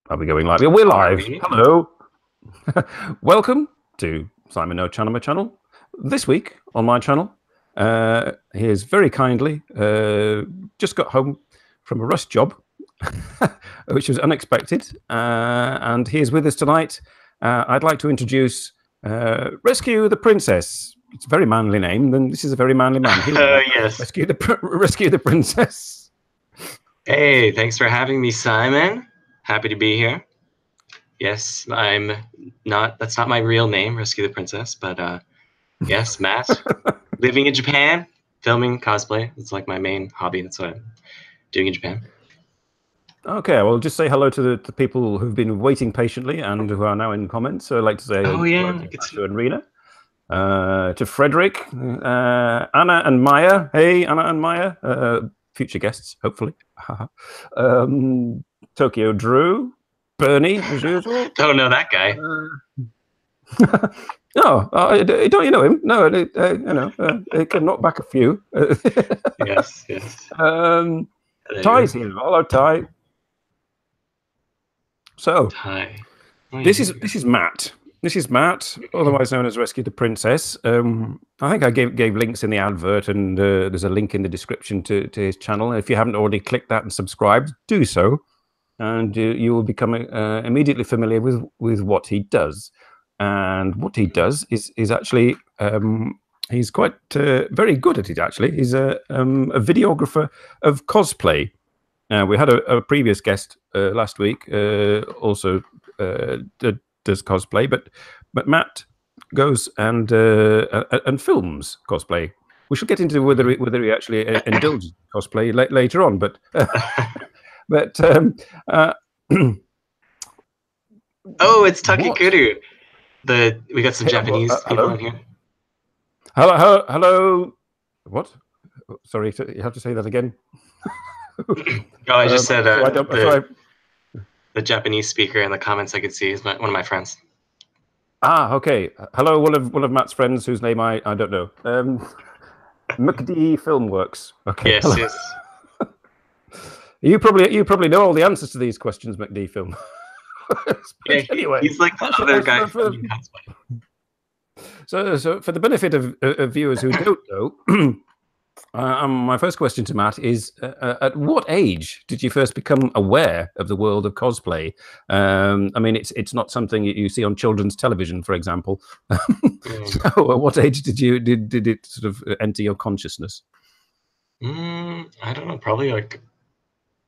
Are we going live? Yeah, we're Are live. we? Hello. Welcome to Simon no茶の間channel. This week on my channel, he is very kindly just got home from a rush job, which was unexpected, and he is with us tonight. I'd like to introduce Rescue the Princess. It's a very manly name, and this is a very manly man. Yes. Rescue the Princess. Hey, thanks for having me, Simon. Happy to be here. Yes, that's not my real name, Rescue the Princess, but yes, Matt. Living in Japan, filming cosplay. It's like my main hobby. That's what I'm doing in Japan. Okay, well, just say hello to the people who've been waiting patiently and who are now in comments. So I'd like to say hello to and Rena, to Frederick, Anna and Maya. Hey, Anna and Maya, future guests, hopefully. Tokyo Drew, Bernie, as usual. Don't know that guy. No, don't you know him? No, he can knock back a few. Yes. Ty's here. Hello, Ty. So, Ty. This is Matt. This is Matt, otherwise known as Rescue the Princess. I think I gave links in the advert, and there's a link in the description to his channel. If you haven't already clicked that and subscribed, do so, and you will become immediately familiar with what he does. And what he does is actually he's quite very good at it. Actually, he's a videographer of cosplay. We had a previous guest last week, also does cosplay, but Matt goes and films cosplay. We should get into whether he actually indulges cosplay later on, but oh, it's Takekuru. We got some Japanese people in here. Hello. What? Sorry, you have to say that again. Oh, I just said the Japanese speaker in the comments I could see is one of my friends. Ah, okay. Hello, one of Matt's friends whose name I don't know. McD Filmworks. Okay. Yes. You probably know all the answers to these questions, McD Film. Yeah, anyway, he's like the other guy. So for the benefit of viewers who don't know. My first question to Matt is, at what age did you first become aware of the world of cosplay? I mean, it's not something you see on children's television, for example. So at what age did it sort of enter your consciousness? I don't know, probably like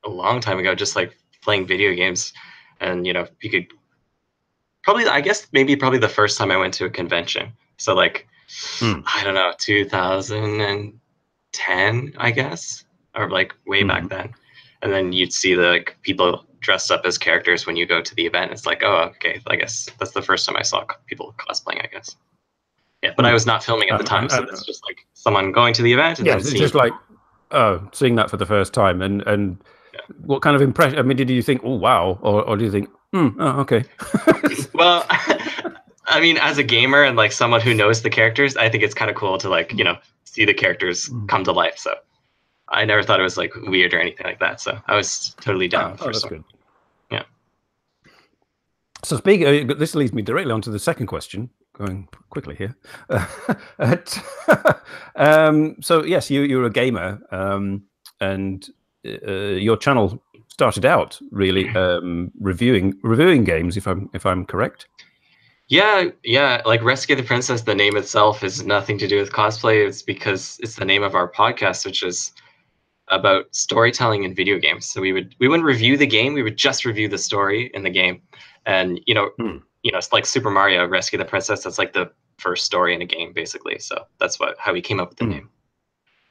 a long time ago, just like playing video games. And, you could probably the first time I went to a convention. So like, I don't know, 2010, I guess, or like way back then. And then you'd see the people dressed up as characters when you go to the event. It's like, oh, okay, I guess that's the first time I saw people cosplaying, I guess. Yeah, but I was not filming at the time, so it's just like someone going to the event and then it's just like seeing that for the first time. And what kind of impression? I mean, did you think, oh wow, or do you think, oh, okay? Well, I mean, as a gamer and like someone who knows the characters, I think it's kind of cool to like see the characters come to life. So I never thought it was like weird or anything like that. So I was totally down. That's good. Yeah. So this leads me directly onto the second question. Going quickly here. So yes, you're a gamer, and your channel started out really reviewing games, if I'm correct. Yeah. Like Rescue the Princess, the name itself is nothing to do with cosplay. It's because it's the name of our podcast, which is about storytelling in video games. So we wouldn't review the game; we would just review the story in the game. And it's like Super Mario Rescue the Princess. That's like the first story in a game, basically. So that's how we came up with the name.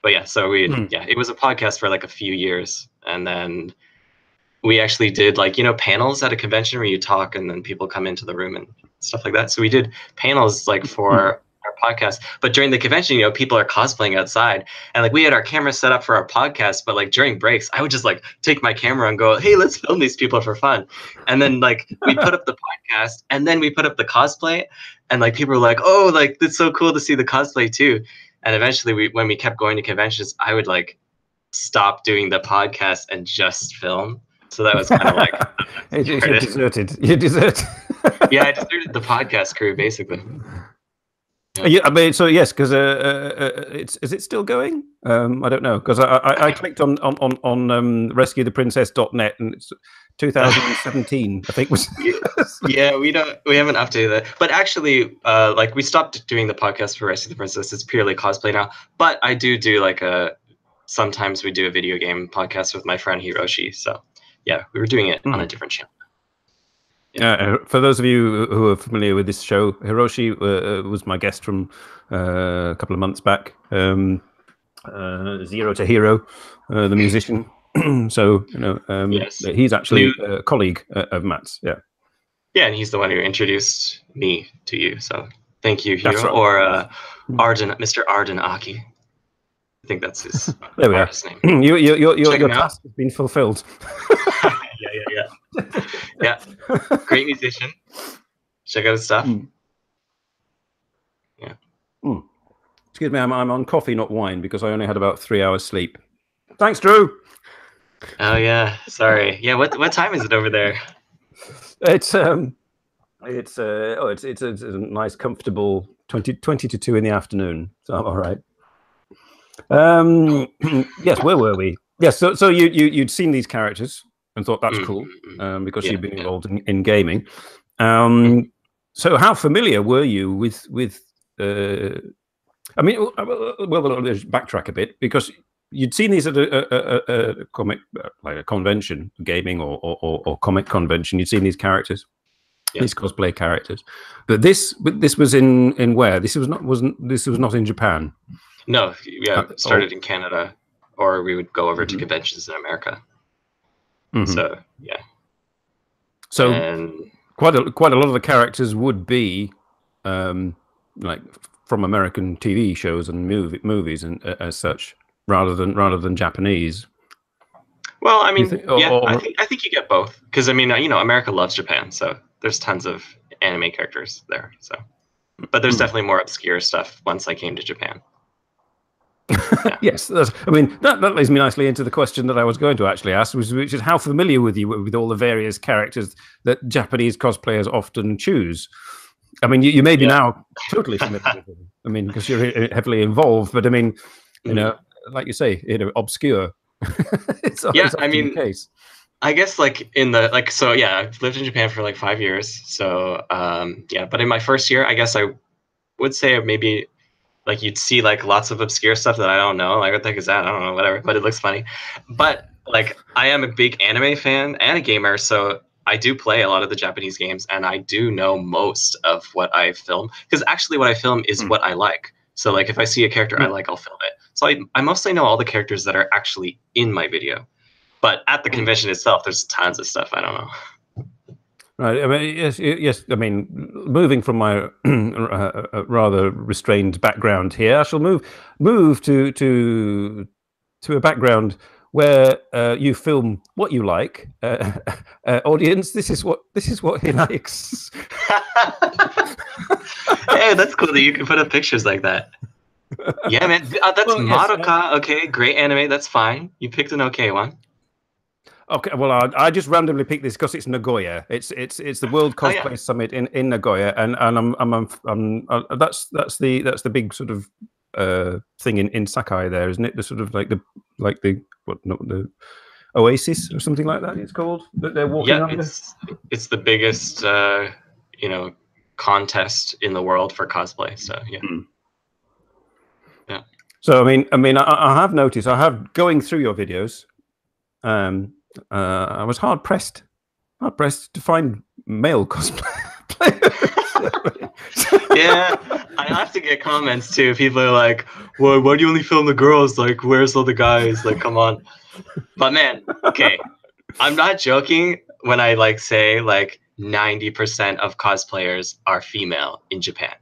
But yeah, so it was a podcast for like a few years, and then we actually did like panels at a convention where you talk and then people come into the room and stuff like that. So we did panels like for our podcast, but during the convention, people are cosplaying outside, and like we had our camera set up for our podcast, but like during breaks, I would just like take my camera and go, hey, let's film these people for fun. And then like we put up the podcast, and then we put up the cosplay, and like people were like, oh, like it's so cool to see the cosplay too. And eventually when we kept going to conventions, I would like stop doing the podcast and just film. So that was kind of like you deserted. You deserted. Yeah, I deserted the podcast crew basically. Yeah, I mean, so yes, because is it still going? I don't know, because I clicked on rescuetheprincess.net and it's 2017, I think was. Yeah, we haven't updated that. But actually, like we stopped doing the podcast for Rescue the Princess. It's purely cosplay now. But I do like sometimes we do a video game podcast with my friend Hiroshi. So yeah, we were doing it on a different channel. For those of you who are familiar with this show, Hiroshi was my guest from a couple of months back. Zero to Hero, the musician. So Yes. he's actually a colleague of Matt's. Yeah. Yeah, and he's the one who introduced me to you. So thank you, Hiro, That's right. or Mr. Arden Aki. I think that's his there we are. Name. Your task has been fulfilled. Yeah. Great musician. Check out his stuff. Yeah. Excuse me, I'm on coffee, not wine, because I only had about 3 hours sleep. Thanks, Drew. Oh yeah, sorry. Yeah, what time is it over there? It's a nice, comfortable 20 to 2 in the afternoon. So I'm all right. Yes, where were we? Yes, so you'd seen these characters and thought that's cool because you've been involved in gaming. So how familiar were you with? I mean, well, let's backtrack a bit because you'd seen these at a comic, like a convention, gaming or comic convention. You'd seen these characters, these cosplay characters, but this was in where? This was not in Japan. No, started in Canada, or we would go over to conventions in America. So yeah. So quite a lot of the characters would be like from American TV shows and movies and as such, rather than Japanese. Well, I mean, I think you get both because I mean, America loves Japan, so there's tons of anime characters there. So, but there's definitely more obscure stuff once I came to Japan. Yeah. Yes, I mean that leads me nicely into the question that I was going to actually ask, which is how familiar with you with all the various characters that Japanese cosplayers often choose. I mean, you may be now totally familiar with them. I mean, because you're heavily involved, but I mean, like you say, obscure. it's I mean, the case. I guess like I've lived in Japan for like 5 years. So but in my first year, I guess I would say maybe like you'd see like lots of obscure stuff that I don't know. Like what the heck is that? I don't know, whatever. But it looks funny. But like I am a big anime fan and a gamer, so I do play a lot of the Japanese games, and I do know most of what I film because actually what I film is what I like. So like if I see a character I like, I'll film it. So I mostly know all the characters that are actually in my video. But at the convention itself, there's tons of stuff I don't know. Right. I mean, yes. I mean, moving from my rather restrained background here, I shall move to a background where you film what you like. Audience, this is what he likes. Hey, that's cool that you can put up pictures like that. Yeah, man. That's Madoka. Okay, great anime. That's fine. You picked an okay one. Okay, well, I just randomly picked this because it's Nagoya. It's the World Cosplay Summit in Nagoya, and that's the big sort of thing in Sakai there, isn't it? The sort of like the Oasis or something like that. It's called that they're walking under. It's the biggest contest in the world for cosplay. So yeah. Yeah. So I mean, I have noticed. I have going through your videos. I was hard pressed to find male cosplayers. Yeah, I have to get comments too. People are like, "Well, why do you only film the girls? Like, where's all the guys? Like, come on." But man, okay, I'm not joking when I like say like 90% of cosplayers are female in Japan.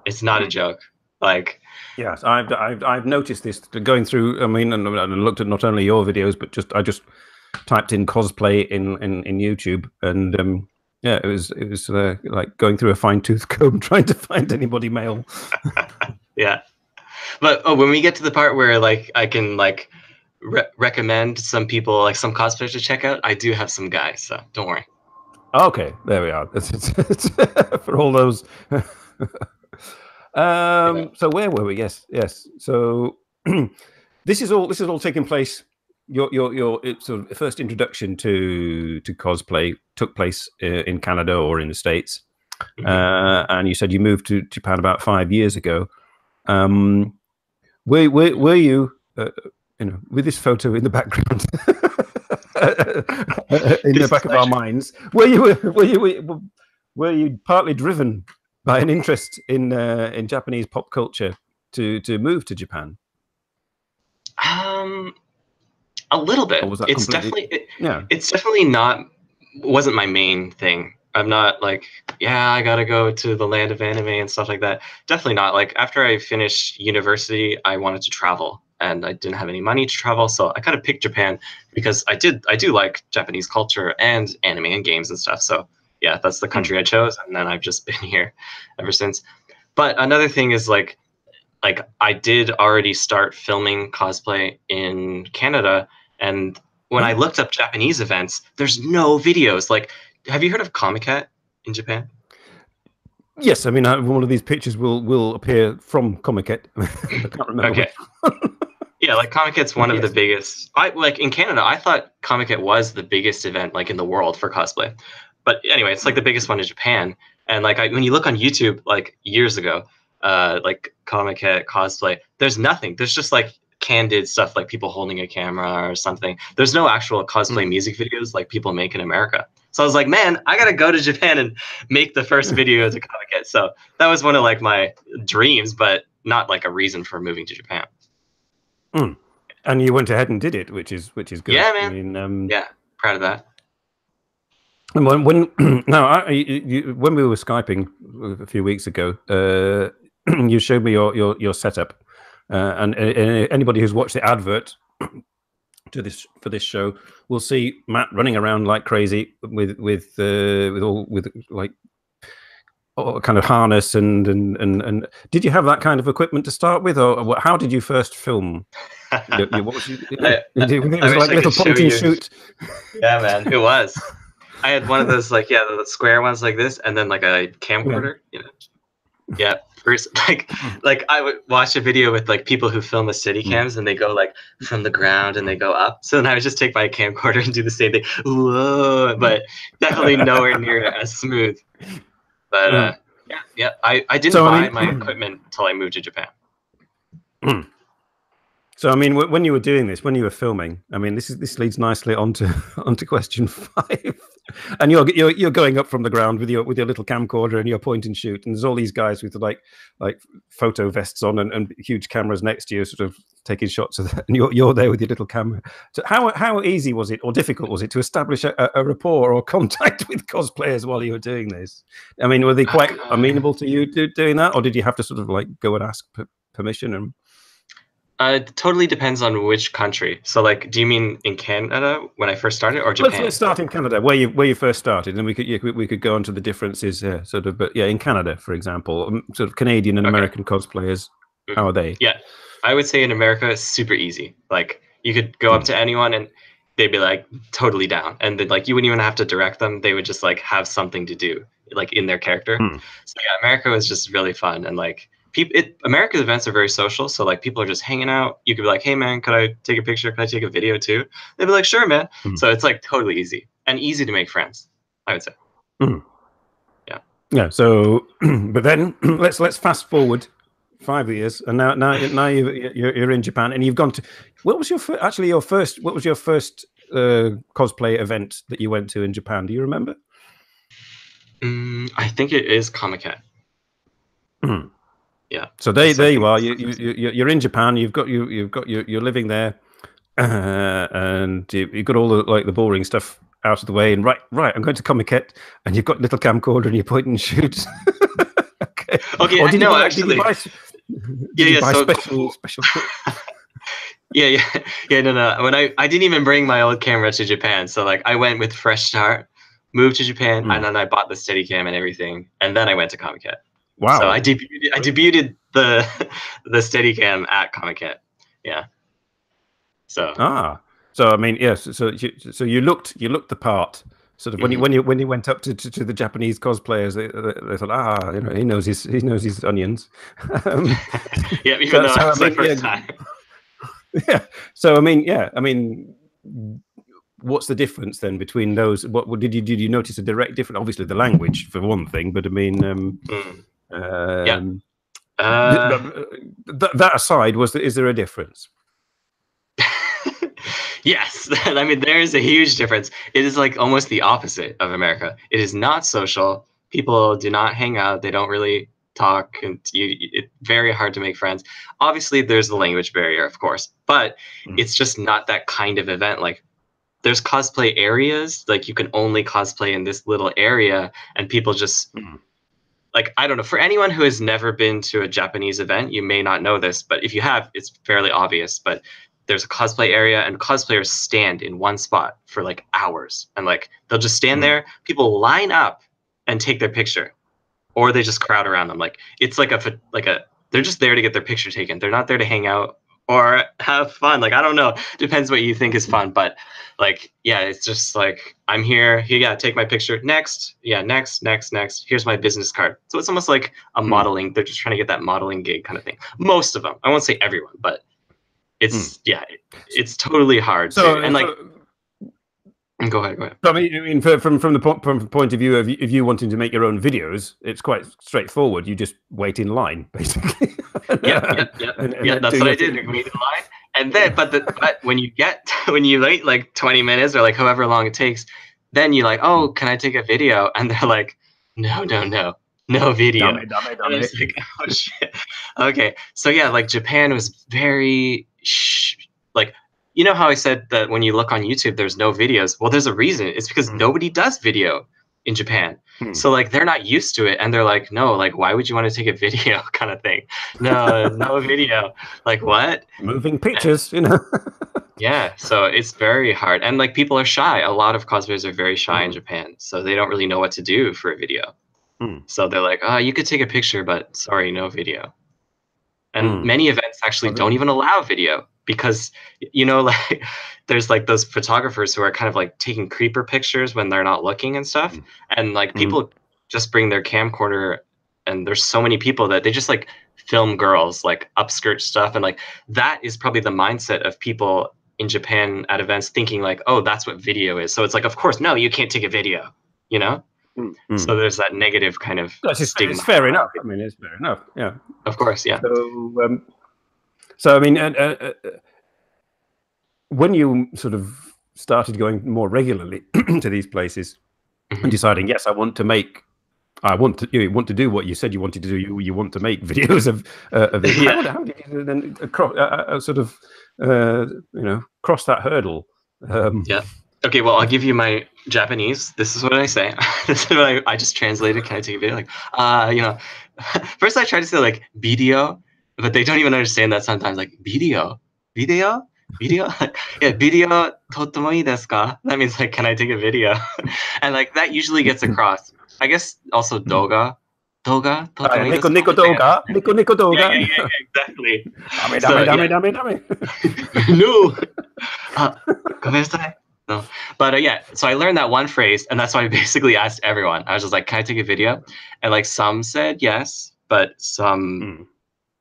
It's not a joke. Like. Yes, I've noticed this going through. I mean, and looked at not only your videos, but I just typed in cosplay in YouTube, and yeah, it was like going through a fine-tooth comb trying to find anybody male. Yeah, but when we get to the part where like I can like recommend some people, like some cosplayers to check out, I do have some guys, so don't worry. Okay, there we are. It's for all those. So where were we? Yes. So this is all taking place. Your sort of first introduction to cosplay took place in Canada or in the States, and you said you moved to Japan about 5 years ago. Were you, with this photo in the background, in the back of our minds, were you partly driven by an interest in Japanese pop culture to move to Japan? A little bit. Or was that It's completely... definitely it's definitely not wasn't my main thing. I'm not like, yeah, I gotta go to the land of anime and stuff like that. Definitely not. Like after I finished university, I wanted to travel and I didn't have any money to travel, so I kind of picked Japan because I do like Japanese culture and anime and games and stuff. So yeah, that's the country I chose, and then I've just been here ever since. But another thing is like I did already start filming cosplay in Canada, and when I looked up Japanese events, there's no videos. Like, have you heard of Comiket in Japan? Yes, I mean, one of these pictures will appear from Comiket. I can't remember Okay. which. Yeah, like Comicet's one of Yes. the biggest. I like in Canada, I thought Comiket was the biggest event like in the world for cosplay. But anyway, it's like the biggest one in Japan. And like when you look on YouTube like years ago, like Comiket cosplay, there's nothing. There's just like candid stuff like people holding a camera or something. There's no actual cosplay music videos like people make in America. So I was like, man, I gotta go to Japan and make the first video to Comiket. So that was one of like my dreams, but not like a reason for moving to Japan. And you went ahead and did it, which is good. Yeah, man. I mean, yeah, proud of that. And when now when we were Skyping a few weeks ago, you showed me your setup, and anybody who's watched the advert for this show will see Matt running around like crazy with like kind of harness and did you have that kind of equipment to start with, or how did you first film? What was it was like a little point and shoot. Yeah, man, it was. I had one of those like the square ones like this, and then like a camcorder. Yeah. First, like I would watch a video with like people who film with steady cams, and they go like from the ground and they go up. So then I would just take my camcorder and do the same thing. Whoa, but definitely nowhere near as smooth. But yeah. I didn't buy my equipment until I moved to Japan. So I mean, when you were doing this, when you were filming, I mean, this leads nicely onto question 5. And you're going up from the ground with your little camcorder and your point and shoot, and there's all these guys with like photo vests on and huge cameras next to you, sort of taking shots of that, and you're there with your little camera. So how easy was it, or difficult was it, to establish a rapport or contact with cosplayers while you were doing this? I mean, were they quite amenable to you doing that, or did you have to sort of like go and ask permission? And it totally depends on which country. So, like, do you mean in Canada when I first started, or Japan? Let's start in Canada, where you first started, and we could go on to the differences, sort of. But yeah, in Canada, for example, sort of Canadian and American cosplayers, how are they? Yeah, I would say in America, it's super easy. Like, you could go up to anyone, and they'd be like totally down, and then like you wouldn't even have to direct them. They would just like have something to do, like in their character. So yeah, America was just really fun, and like. America's events are very social, so like people are just hanging out. You could be like, "Hey man, could I take a picture? Could I take a video too?" They'd be like, "Sure, man." So it's like totally easy and easy to make friends, I would say. Yeah. So, but then let's fast forward 5 years, and now you're in Japan, and you've gone to. What was your first cosplay event that you went to in Japan? Do you remember? I think it is Comiket. Yeah. So there you are. You're in Japan. You're living there, and you've got all the boring stuff out of the way. And right. I'm going to Comiket, and you've got a little camcorder and you point and shoot. Okay. Or did no, you actually. Did you buy special. Yeah. No. When I didn't even bring my old camera to Japan, so like I went with fresh start, moved to Japan, and then I bought the Steadicam and everything, and then I went to Comiket. Wow! So I debuted the Steadicam at Comiket. Yeah. So so I mean, yes. So you looked the part. Sort of when you went up to the Japanese cosplayers, they thought, you know, he knows his onions. Yeah, even though that's my first time. Yeah. So I mean, what's the difference then between those? What did you notice a direct difference? Obviously, the language for one thing, but I mean, yeah. That aside, is there a difference? Yes, I mean there is a huge difference. It is like almost the opposite of America. It is not social. People do not hang out. They don't really talk, and it's very hard to make friends. Obviously, there's the language barrier, of course, but it's just not that kind of event. Like there's cosplay areas, like you can only cosplay in this little area, and people just like, I don't know, for anyone who has never been to a Japanese event, you may not know this, but if you have, it's fairly obvious. But there's a cosplay area and cosplayers stand in one spot for like hours, and like they'll just stand there, people line up and take their picture, or they just crowd around them. Like it's like they're just there to get their picture taken. They're not there to hang out or have fun. Like I don't know, depends what you think is fun, but like yeah, it's just like I'm here, yeah, take my picture, next, yeah, next, here's my business card. So it's almost like a modeling, they're just trying to get that modeling gig kind of thing. Most of them, I won't say everyone, but it's it's totally hard to, and like go ahead. I mean, from the point of view of you wanting to make your own videos, it's quite straightforward. You just wait in line, basically. Yeah. That's what I did. Wait in line, and then but when you wait like 20 minutes or like however long it takes, then you're like, oh, can I take a video? And they're like, no video. Dummy. And I was like, oh shit. Okay, so yeah, like Japan was very like, you know how I said that when you look on YouTube, there's no videos? Well, there's a reason. It's because nobody does video in Japan. So like they're not used to it, and they're like, no, like why would you want to take a video kind of thing? No video. Like what? Moving pictures, you know. Yeah, so it's very hard, and like people are shy. A lot of cosplayers are very shy in Japan, so they don't really know what to do for a video. So they're like, you could take a picture, but sorry, no video. And many events actually don't even allow video, because you know, like there's like those photographers who are kind of like taking creeper pictures when they're not looking and stuff, and like people just bring their camcorder, and there's so many people that they just like film girls like upskirt stuff, and like that is probably the mindset of people in Japan at events, thinking like, oh, that's what video is. So it's like, of course, no, you can't take a video, you know. So there's that negative kind of stigma. It's fair enough. I mean, it's fair enough. Yeah. Of course, yeah. So I mean, when you sort of started going more regularly to these places and deciding, yes, you want to do what you said you wanted to do. You want to make videos of it. How did you then sort of cross that hurdle? Yeah. Okay, well, I'll give you my Japanese. This is what I say. This is what I just translated. Can I take a video? Like, first I tried to say like video, but they don't even understand that sometimes. Like video. Yeah, video totomo ii desu ka? That means like, can I take a video? And like that usually gets across. I guess also doga. Doga? Nico doga. Yeah, exactly. Dame. No. Gomenasai. No, but yeah, so I learned that one phrase, and that's why I basically asked everyone. I was just like, can I take a video? And like some said yes, but some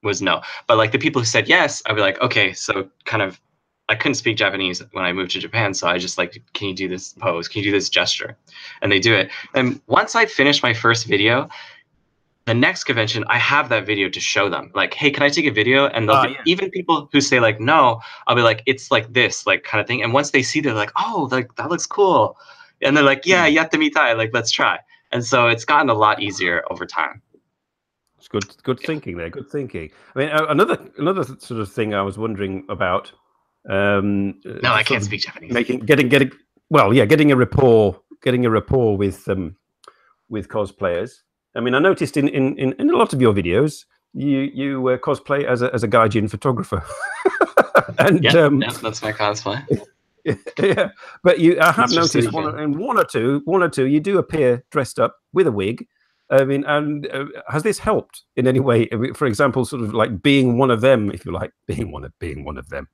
was no. But like the people who said yes, I'd be like, okay, so kind of, I couldn't speak Japanese when I moved to Japan, so I just like, can you do this pose? Can you do this gesture? And they do it. And once I finished my first video, the next convention, I have that video to show them. Like, hey, can I take a video? And they'll even people who say like, no, I'll be like, it's like this, like kind of thing. And once they see, they're like, oh, like that looks cool. And they're like, yeah, yatte mitai, like let's try. And so it's gotten a lot easier over time. It's good thinking there. Good thinking. I mean, another sort of thing I was wondering about. No, I can't speak Japanese. Getting a rapport with cosplayers. I mean, I noticed in a lot of your videos, you cosplay as a gaijin photographer. And that's my cosplay. Yeah, but I have noticed one or two, you do appear dressed up with a wig, I mean, and has this helped in any way? I mean, for example, sort of like being one of them, if you like, being one of them,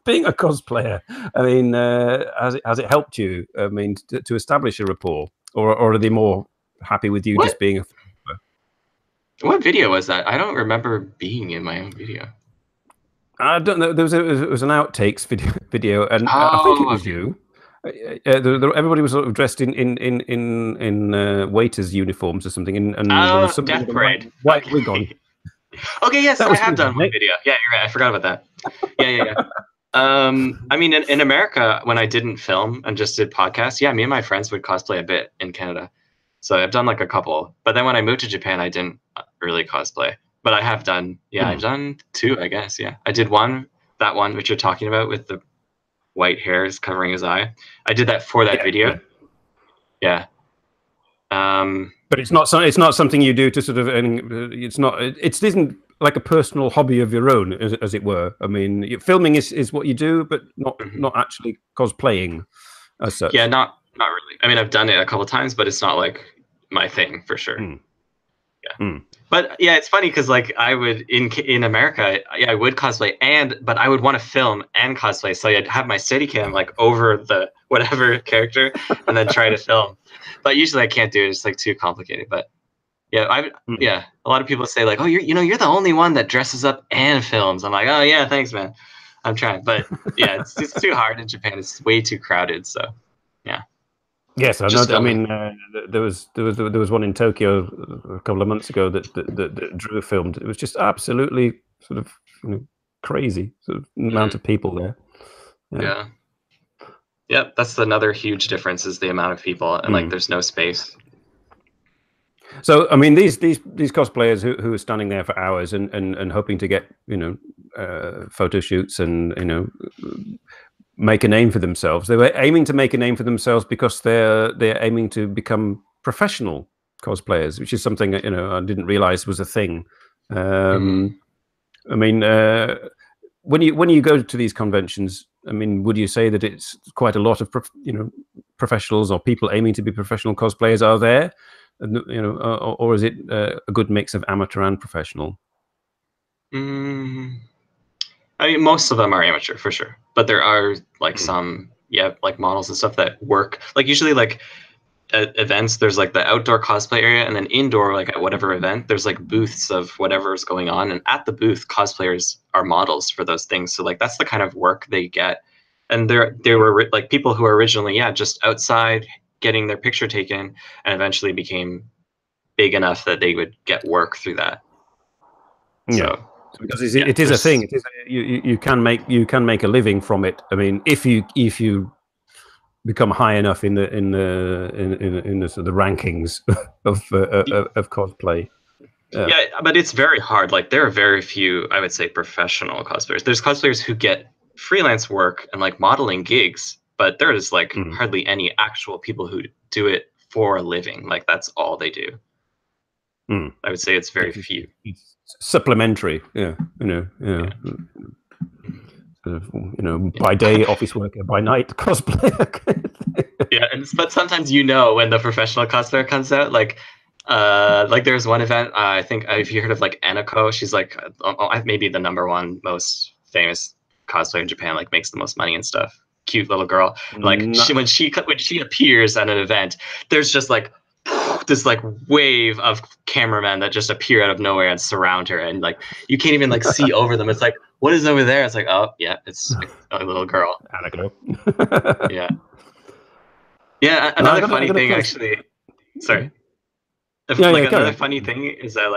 being a cosplayer. I mean, has it helped you? I mean, to establish a rapport, or are they more happy with you just being a? What video was that? I don't remember being in my own video. I don't know. There was an outtakes video, and I think it was you. Everybody was sort of dressed in waiters' uniforms or something, and there was something Death with a Parade. white wig on. Okay, yes, I have done one video. Yeah, you're right. I forgot about that. Yeah. I mean, in America, when I didn't film and just did podcasts, yeah, me and my friends would cosplay a bit in Canada. So I've done like a couple. But then when I moved to Japan, I didn't really cosplay. But I have done, I've done 2, I guess. Yeah, I did that one which you're talking about with the white hairs covering his eye. I did that for that video. Yeah. But it's not something you do to sort of. It isn't like a personal hobby of your own, as it were. I mean, filming is what you do, but not actually cosplaying as such. Yeah, not really. I mean, I've done it a couple of times, but it's not like my thing for sure. Yeah. But yeah, it's funny because like I would in America, I would cosplay but I would want to film and cosplay, so I'd have my Steadicam like over the whatever character and then try to film. But usually I can't do it; it's like too complicated. But yeah, a lot of people say like, oh, you're the only one that dresses up and films. I'm like, oh yeah, thanks, man. I'm trying, but yeah, it's too hard in Japan. It's way too crowded. So yeah. Yes, I know. I mean, there was one in Tokyo a couple of months ago that Drew filmed. It was just absolutely sort of crazy sort of amount of people there. Yeah. Yep, that's another huge difference is the amount of people and like there's no space. So I mean, these cosplayers who are standing there for hours and hoping to get photo shoots and make a name for themselves. They were aiming to make a name for themselves because they're aiming to become professional cosplayers, which is something I didn't realize was a thing. I mean, when you go to these conventions, I mean, would you say that it's quite a lot of professionals or people aiming to be professional cosplayers are there, or is it a good mix of amateur and professional? I mean, most of them are amateur for sure, but there are like some, like models and stuff that work. Like usually, like at events, there's like the outdoor cosplay area, and then indoor, like at whatever event, there's like booths of whatever's going on, and at the booth, cosplayers are models for those things. So like that's the kind of work they get, and they were like people who were originally just outside getting their picture taken, and eventually became big enough that they would get work through that. Yeah. So, because it is a thing. It is you can make a living from it. I mean, if you become high enough in the sort of rankings of cosplay. Yeah, but it's very hard. Like there are very few, I would say, professional cosplayers. There's cosplayers who get freelance work and like modeling gigs, but there is like hardly any actual people who do it for a living. Like that's all they do. I would say it's very few. It's supplementary, by day office worker, by night cosplayer. Yeah, but sometimes when the professional cosplayer comes out, like there's one event, I think if you heard of like Anako, she's like maybe the #1 most famous cosplayer in Japan, like makes the most money and stuff. Cute little girl. Like when she appears at an event, there's just like this like wave of cameramen that just appear out of nowhere and surround her, and like you can't even like see over them. It's like, what is over there? It's like, oh yeah, it's a little girl. Yeah. Another funny thing, actually. Sorry. Another funny thing is that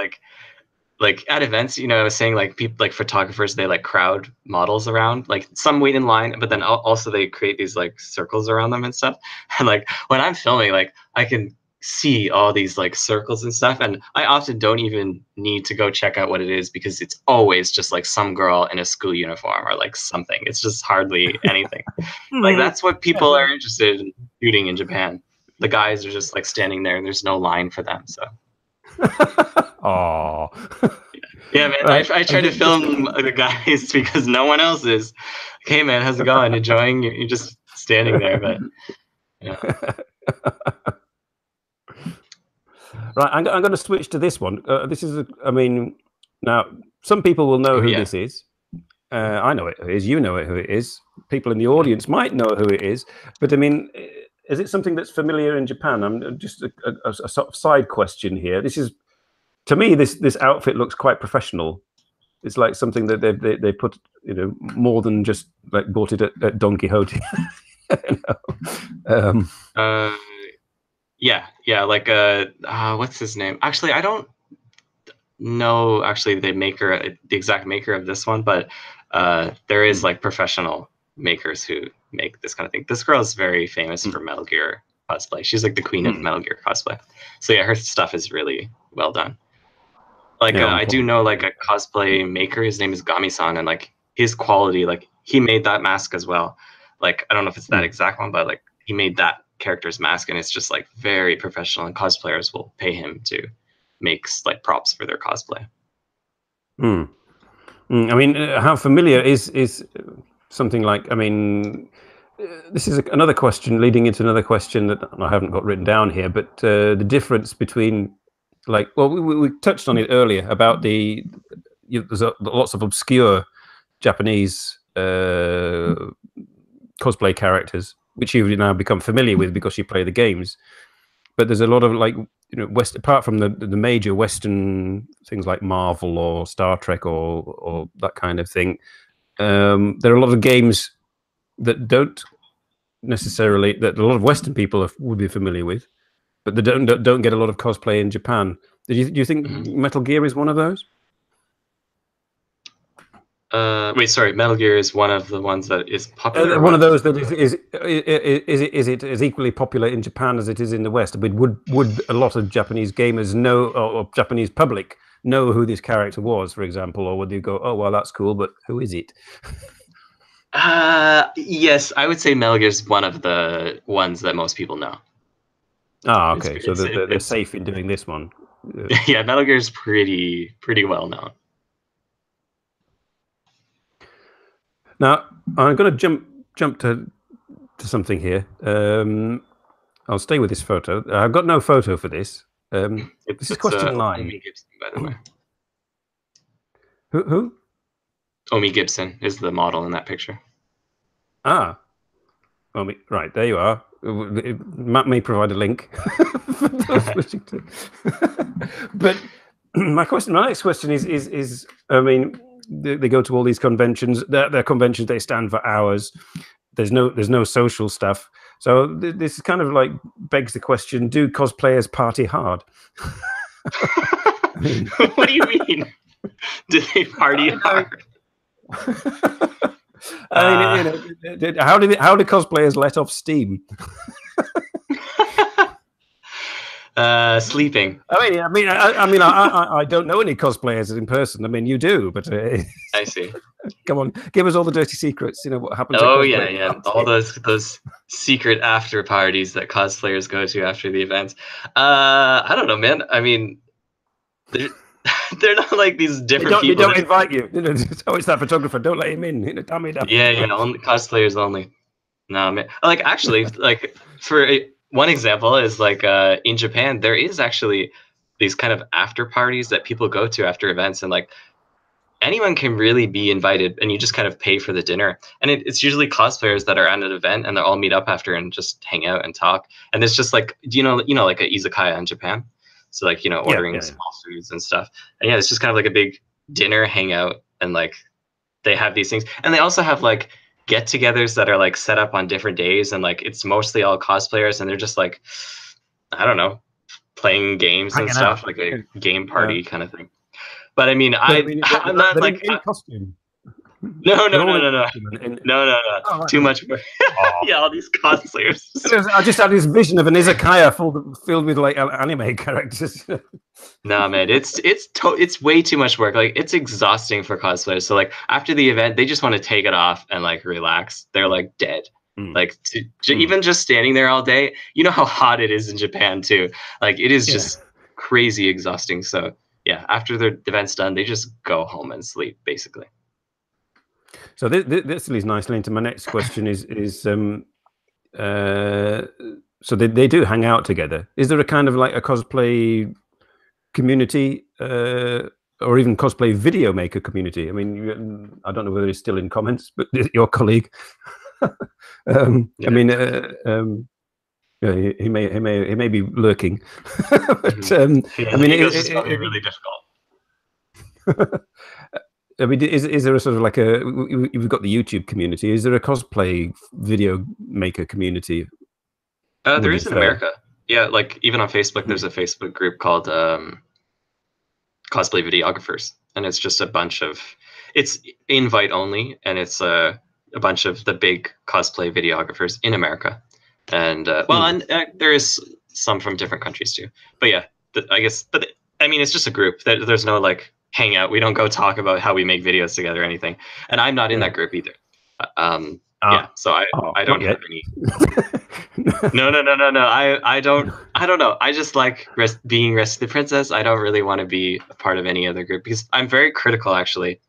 like at events, I was saying like people like photographers, they like crowd models around, like some wait in line, but then also they create these like circles around them and stuff. And like when I'm filming, like I can see all these like circles and stuff, and I often don't even need to go check out what it is because it's always just like some girl in a school uniform or like something. It's just hardly anything. Like that's what people are interested in shooting in Japan. The guys are just like standing there and there's no line for them. So oh yeah, man. Right. I try to film the guys because no one else is. Hey man, how's it going? Enjoying? You're just standing there, but yeah. Right, I'm going to switch to this one. This is, I mean, now some people will know who this is. I know who it is. You know who it is. People in the audience might know who it is. But I mean, is it something that's familiar in Japan? I'm just a sort of side question here. This is, to me, this outfit looks quite professional. It's like something that they put, you know, more than just like bought it at Don Quixote. You know? Yeah, like what's his name? Actually, I don't know the exact maker of this one, but there is like professional makers who make this kind of thing. This girl is very famous for Metal Gear cosplay. She's like the queen of Metal Gear cosplay. So yeah, her stuff is really well done. Like I do know like a cosplay maker. His name is Gami-san, and like his quality, like he made that mask as well. Like I don't know if it's that exact one, but like he made that character's mask, and it's just like very professional, and cosplayers will pay him to make like props for their cosplay. I mean, how familiar is something like? I mean, this is another question leading into another question that I haven't got written down here, but the difference between, like, well, we touched on it earlier about there's lots of obscure Japanese cosplay characters, which you've now become familiar with because you play the games. But there's a lot of, like, you know, apart from the major Western things like Marvel or Star Trek or that kind of thing, there are a lot of games that don't necessarily, that a lot of Western people would be familiar with, but they don't get a lot of cosplay in Japan. Do you think Metal Gear is one of those? Wait, sorry. Metal Gear is one of the ones that is popular. One of those that is it as equally popular in Japan as it is in the West? But would a lot of Japanese gamers know, or Japanese public know who this character was, for example, or would you go, oh well, that's cool, but who is it? Yes, I would say Metal Gear is one of the ones that most people know. Ah, okay, so they're safe in doing this one. Yeah, Metal Gear is pretty well known. Now, I'm going to jump to something here. I'll stay with this photo. I've got no photo for this. This is question 9. Omi Gibson, by the way. Who? Omi Gibson is the model in that picture. Ah. Omi, right, there you are. Matt may provide a link for those wishing to. But my next question is I mean, they go to all these conventions. They're conventions. They stand for hours. There's no social stuff. So this is kind of like begs the question: do cosplayers party hard? What do you mean? Do they party hard? I mean, you know, how do cosplayers let off steam? Sleeping. I mean, I don't know any cosplayers in person. I mean, you do, but I see. Come on, give us all the dirty secrets. You know what happens? Oh yeah, all those secret after parties that cosplayers go to after the events. I don't know, man. I mean, they're not like these different people. They don't invite you. You know, oh, it's that photographer. Don't let him in. You know, damn it. Yeah, only cosplayers only. No, man. Like actually, like for one example is like in Japan, there is actually these kind of after parties that people go to after events, and like anyone can really be invited, and you just kind of pay for the dinner. And it's usually cosplayers that are at an event, and they all meet up after and just hang out and talk. And it's just like, you know, like a izakaya in Japan. So like, you know, ordering small foods and stuff. And yeah, it's just kind of like a big dinner hangout, and like they have these things, and they also have like get-togethers that are like set up on different days, and like it's mostly all cosplayers, and they're just like, I don't know, playing games and stuff, like a game party kind of thing. But I mean, I'm not like in costume. No. Too much. Yeah, all these cosplayers. I just had this vision of an izakaya filled with like anime characters. Nah, man, it's way too much work. Like it's exhausting for cosplayers. So like after the event, they just want to take it off and like relax. They're like dead. Like even just standing there all day. You know how hot it is in Japan too. Like it is just crazy exhausting. So yeah, after the event's done, they just go home and sleep basically. So this leads nicely into my next question so they do hang out together. Is there a kind of like a cosplay community, or even cosplay video maker community? I mean, I don't know whether he's still in comments, but your colleague. I mean, he may be lurking. But, I mean, it's probably really difficult. I mean, is there a sort of like a? We've got the YouTube community. Is there a cosplay video maker community? There is in America. Yeah, like even on Facebook, there's a Facebook group called Cosplay Videographers, and it's just a bunch of, it's invite only, and it's a bunch of the big cosplay videographers in America, and and there is some from different countries too. But yeah, I guess, but I mean, it's just a group. There's no like hangout. We don't go talk about how we make videos together or anything, and I'm not in that group either. Yeah, so I don't have any. No. I don't know. I just like being Rescue the Princess. I don't really want to be a part of any other group because I'm very critical, actually.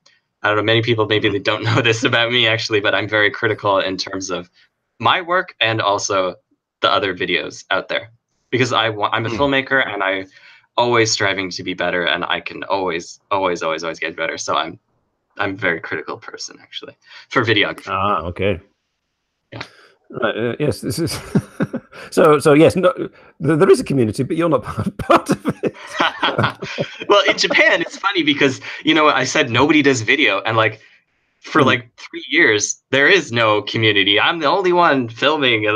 I don't know. Many people, maybe they don't know this about me, actually, but I'm very critical in terms of my work and also the other videos out there, because I'm a filmmaker and I always striving to be better, and I can always get better. So I'm a very critical person, actually, for videography. Okay. Yeah. Yes, this is so yes, there is a community, but you're not part of it. Well, in Japan, it's funny because, you know, I said nobody does video, and like for like 3 years there is no community. I'm the only one filming,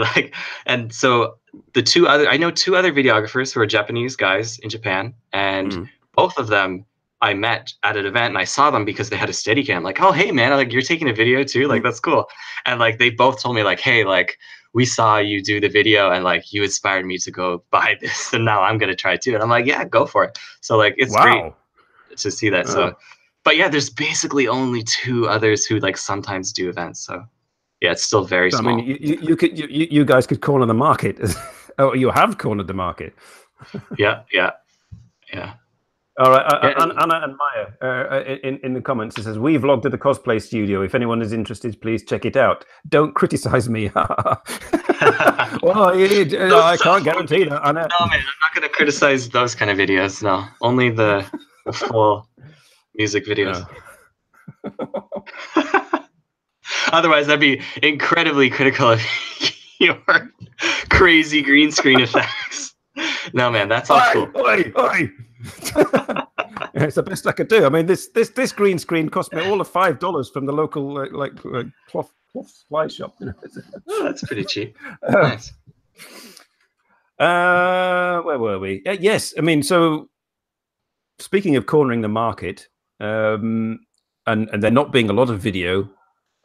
and so I know two other videographers who are Japanese guys in Japan, and both of them I met at an event, and I saw them because they had a Steadicam. Like, oh, hey man, like you're taking a video too, like that's cool. And like they both told me like, hey, like we saw you do the video, and like you inspired me to go buy this, and now I'm gonna try it too. And I'm like, yeah, go for it. So like it's great to see that. So, but yeah, there's basically only two others who like sometimes do events. So yeah, it's still very small. I mean, you guys could corner the market. Oh, you have cornered the market. Yeah. All right, Anna and Maya in the comments, it says, we vlogged at the cosplay studio. If anyone is interested, please check it out. Don't criticize me. Well, I can't guarantee that, Anna. No, man, I'm not going to criticize those kind of videos. No, only the full music videos. Otherwise, I'd be incredibly critical of your crazy green screen effects. No, man, that's all cool. It's the best I could do. I mean, this green screen cost me all of $5 from the local cloth supply shop. You know? Oh, that's pretty cheap. Nice. Where were we? Yes, I mean, so speaking of cornering the market, and there not being a lot of video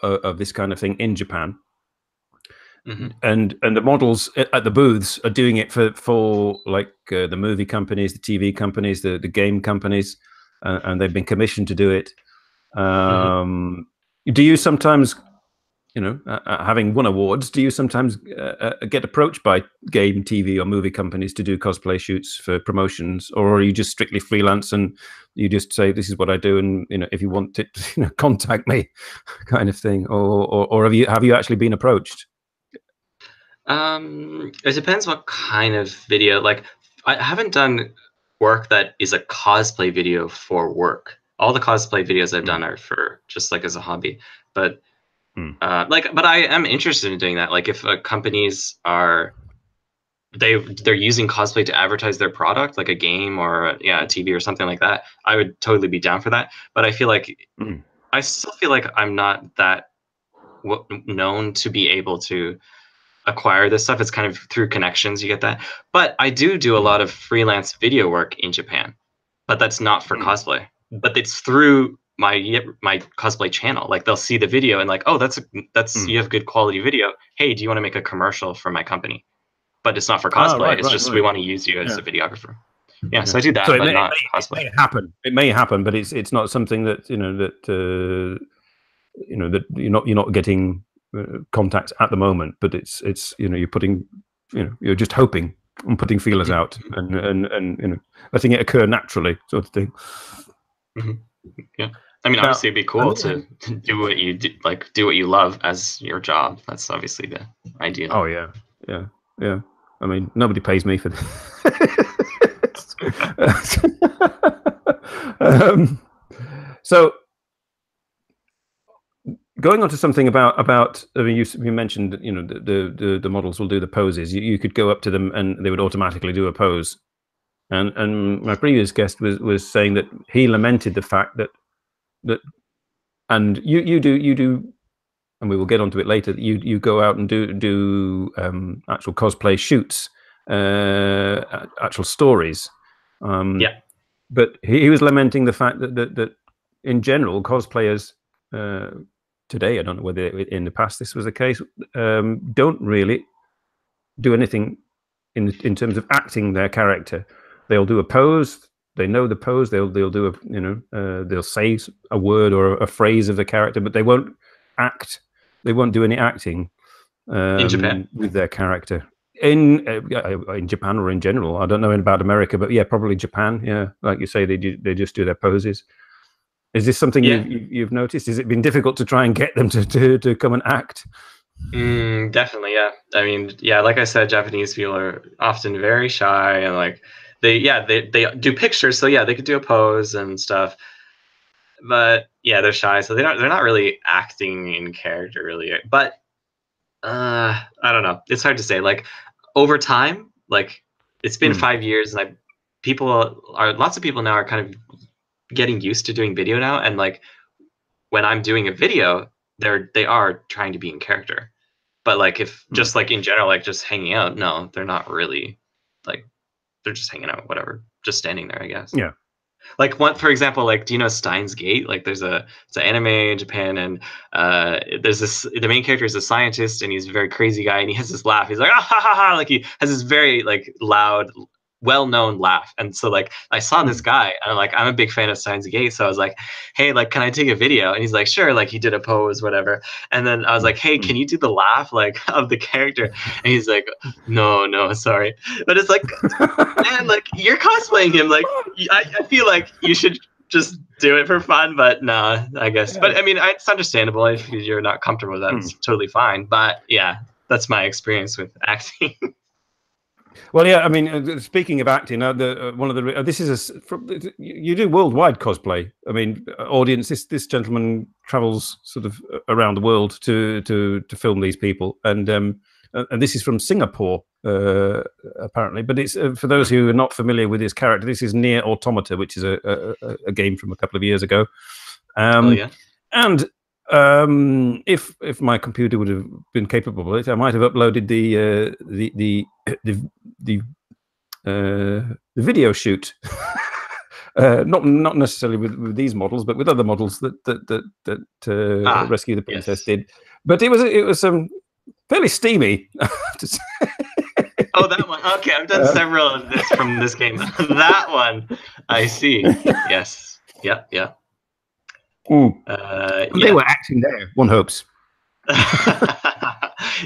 of this kind of thing in Japan. And the models at the booths are doing it for like the movie companies, the TV companies, the game companies, and they've been commissioned to do it. Do you sometimes, you know, having won awards, do you sometimes get approached by game, TV, or movie companies to do cosplay shoots for promotions, or are you just strictly freelance and you just say, this is what I do, and you know, if you want it, you know, contact me, kind of thing, or have you actually been approached? It depends what kind of video. Like, I haven't done work that is a cosplay video for work. All the cosplay videos I've done are for just like as a hobby. But but I am interested in doing that. Like, if companies are they're using cosplay to advertise their product, like a game or a TV or something like that, I would totally be down for that. But I feel like I still feel like I'm not that known to be able to acquire this stuff. It's kind of through connections you get that. But I do a lot of freelance video work in Japan, but that's not for cosplay. But it's through my cosplay channel. Like, they'll see the video and like, oh, that's you have good quality video. Hey, do you want to make a commercial for my company? But it's not for cosplay. It's just we want to use you as a videographer. Yeah, so I do that, but not cosplay. It may happen, but it's not something that that you're not getting contacts at the moment, but it's you're putting, you're just hoping and putting feelers out and letting it occur naturally, sort of thing. Yeah, I mean, obviously it'd be cool to do what you do, like do what you love as your job. That's obviously the ideal. Oh yeah. I mean, nobody pays me for this. So going on to something about I mean, you mentioned that, you know, the models will do the poses. You could go up to them and they would automatically do a pose. And my previous guest was saying that he lamented the fact that and you do, and we will get onto it later. You go out and do actual cosplay shoots, actual stories. Yeah. But he was lamenting the fact that in general cosplayers today, I don't know whether in the past this was the case, don't really do anything in terms of acting their character. They'll do a pose. They know the pose. They'll do a, you know, they'll say a word or a phrase of the character, but they won't act. They won't do any acting In Japan with their character. In Japan or in general, I don't know about America, but yeah, probably Japan. Yeah, like you say, they just do their poses. Is this something you've noticed? Has it been difficult to try and get them to come and act? Definitely, yeah. I mean, yeah, like I said, Japanese people are often very shy, and like they do pictures, so yeah, they could do a pose and stuff. But yeah, they're shy, so they're not really acting in character really. But I don't know. It's hard to say. Like over time, like it's been 5 years, and lots of people now are kind of getting used to doing video now, and like when I'm doing a video, they are trying to be in character. But like if just like in general, like just hanging out, no, they're not really, like they're just hanging out, whatever, just standing there, I guess. Yeah. Like one, for example, like do you know Steins Gate? Like it's an anime in Japan, and the main character is a scientist, and he's a very crazy guy, and he has this laugh. He's like ah ha ha ha, like he has this very like loud, well-known laugh. And so like I saw this guy, and I'm a big fan of Steins Gate, so I was like, hey, like can I take a video? And he's like, sure. Like he did a pose, whatever. And then I was like, hey, can you do the laugh like of the character? And he's like, no, sorry. But it's like, man, like you're cosplaying him, like I feel like you should just do it for fun. But no, I guess. But I mean, it's understandable if you're not comfortable with that. It's totally fine. But yeah, that's my experience with acting. Well, yeah, I mean, speaking of acting, one of the this is you do worldwide cosplay. I mean, audience. This gentleman travels sort of around the world to film these people, and this is from Singapore, apparently. But it's for those who are not familiar with his character. This is Near Automata, which is a game from a couple of years ago. Oh yeah. And if my computer would have been capable of it, I might have uploaded the video shoot. Not necessarily with these models, but with other models that Rescue the Princess did. But it was fairly steamy. Oh, that one. Okay, I've done several of this from this game. That one, I see. Yes. Yeah. They were acting there, one hopes.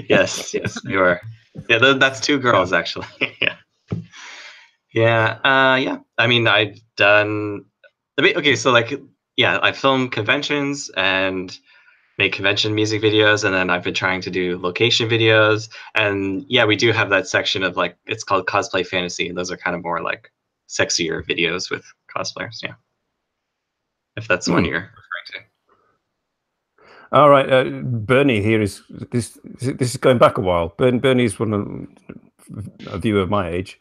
yes, they were. Yeah, that's two girls actually. yeah. I mean, I've done. Okay, so like, yeah, I film conventions and make convention music videos, and then I've been trying to do location videos. And yeah, we do have that section of like, it's called Cosplay Fantasy, and those are kind of more like sexier videos with cosplayers. Yeah, if that's the one you're referring to. All right, Bernie here is this is going back a while. Bernie's a viewer of my age.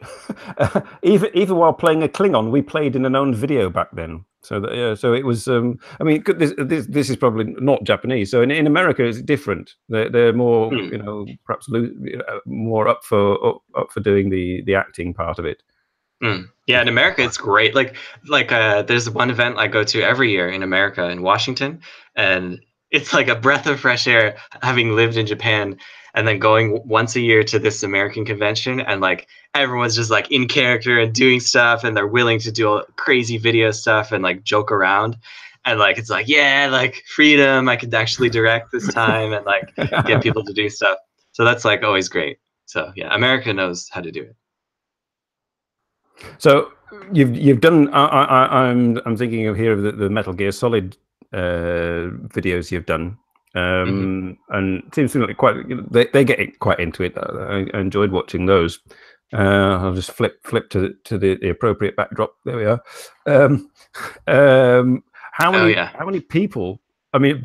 even while playing a Klingon, we played in an owned video back then. So so it was. I mean, this is probably not Japanese. So in America, it's different. They're more, you know, perhaps more up for doing the acting part of it. Yeah, in America, it's great. Like there's one event I go to every year in America, in Washington, and it's like a breath of fresh air having lived in Japan and then going once a year to this American convention, and like everyone's just like in character and doing stuff, and they're willing to do crazy video stuff and like joke around, and like it's like, yeah, like freedom, I could actually direct this time and like get people to do stuff. So that's like always great. So yeah, America knows how to do it. So you've done. I'm thinking of here of the Metal Gear Solid videos you've done, and it seems to me like quite. They get quite into it. I enjoyed watching those. I'll just flip to the appropriate backdrop. There we are. How many people? I mean,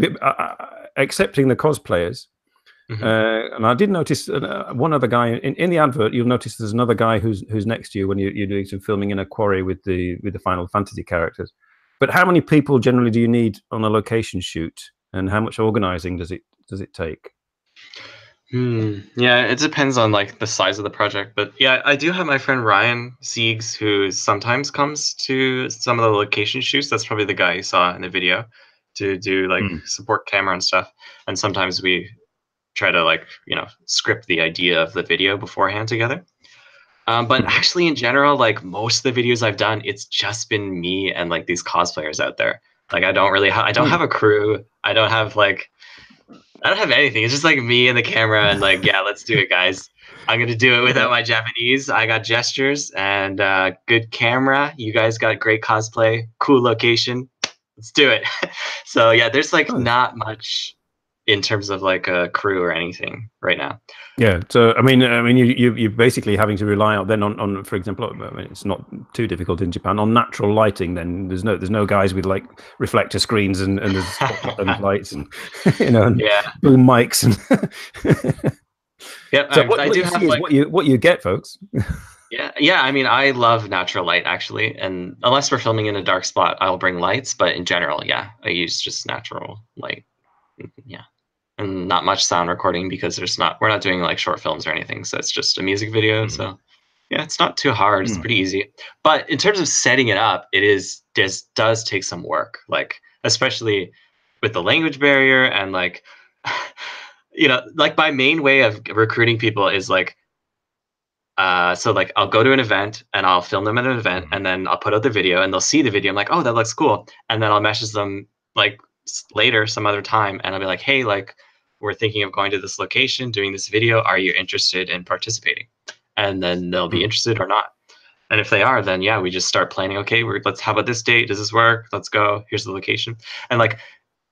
excepting the cosplayers. And I did notice one other guy in the advert. You'll notice there's another guy who's next to you when you're doing some filming in a quarry with the Final Fantasy characters. But how many people generally do you need on a location shoot, and how much organizing does it take? Yeah, it depends on like the size of the project, but yeah, I do have my friend Ryan Siegs who sometimes comes to some of the location shoots. That's probably the guy you saw in the video to do like support camera and stuff. And sometimes we try to like script the idea of the video beforehand together. But actually, in general, like most of the videos I've done, it's just been me and like these cosplayers out there. Like I don't really I don't have a crew. I don't have anything. It's just like me and the camera and like, yeah, let's do it, guys. I'm gonna do it without my Japanese. I got gestures and good camera. You guys got great cosplay, cool location. Let's do it. So yeah, there's like not much in terms of like a crew or anything right now. Yeah. So I mean, you're basically having to rely on, for example, I mean, it's not too difficult in Japan on natural lighting. Then there's no guys with like reflector screens and there's and lights and and boom mics and. Yep. So what you see is what you get, folks. Yeah. I mean, I love natural light actually, and unless we're filming in a dark spot, I'll bring lights. But in general, yeah, I use just natural light. Yeah. And not much sound recording because we're not doing like short films or anything, so it's just a music video. So yeah, it's not too hard. It's pretty easy. But in terms of setting it up, does take some work, like especially with the language barrier and like like my main way of recruiting people is like so like I'll go to an event and I'll film them at an event and then I'll put out the video and they'll see the video. I'm like, oh, that looks cool. And then I'll message them like later some other time and I'll be like, hey, like we're thinking of going to this location, doing this video. Are you interested in participating? And then they'll be interested or not. And if they are, then yeah, we just start planning. Okay, how about this date? Does this work? Let's go. Here's the location. And like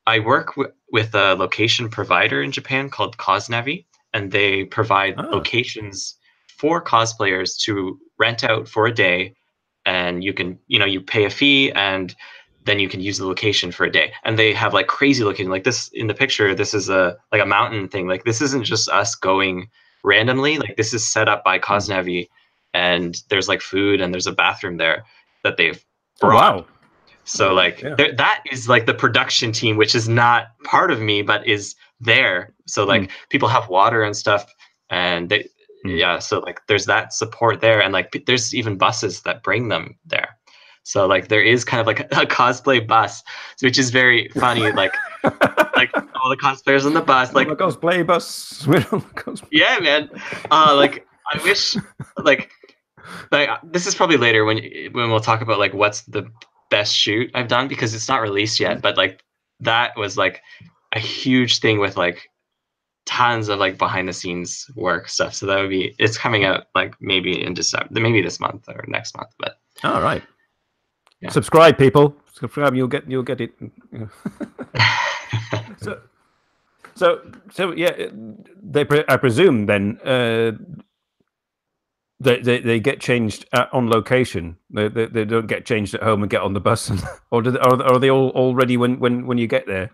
I work with a location provider in Japan called Cosnavi, and they provide locations for cosplayers to rent out for a day. And you can, you pay a fee and then you can use the location for a day. And they have like crazy looking, like this in the picture, this is a mountain thing. Like this isn't just us going randomly. Like this is set up by Cosnavi and there's like food and there's a bathroom there that they've brought. Oh, wow. So like that is like the production team, which is not part of me, but is there. So like people have water and stuff and they, so like there's that support there. And like there's even buses that bring them there. So like there is kind of like a cosplay bus, which is very funny. Like like all the cosplayers on the bus, like the cosplay bus. Yeah, man. Like I wish, like this is probably later when we'll talk about like what's the best shoot I've done because it's not released yet. But like that was like a huge thing with like tons of like behind the scenes work stuff. So it's coming out like maybe in December, maybe this month or next month. But all right. Yeah. Subscribe, people. Subscribe, you'll get it. so yeah. I presume then they get changed on location. They don't get changed at home and get on the bus, or are they all ready when you get there?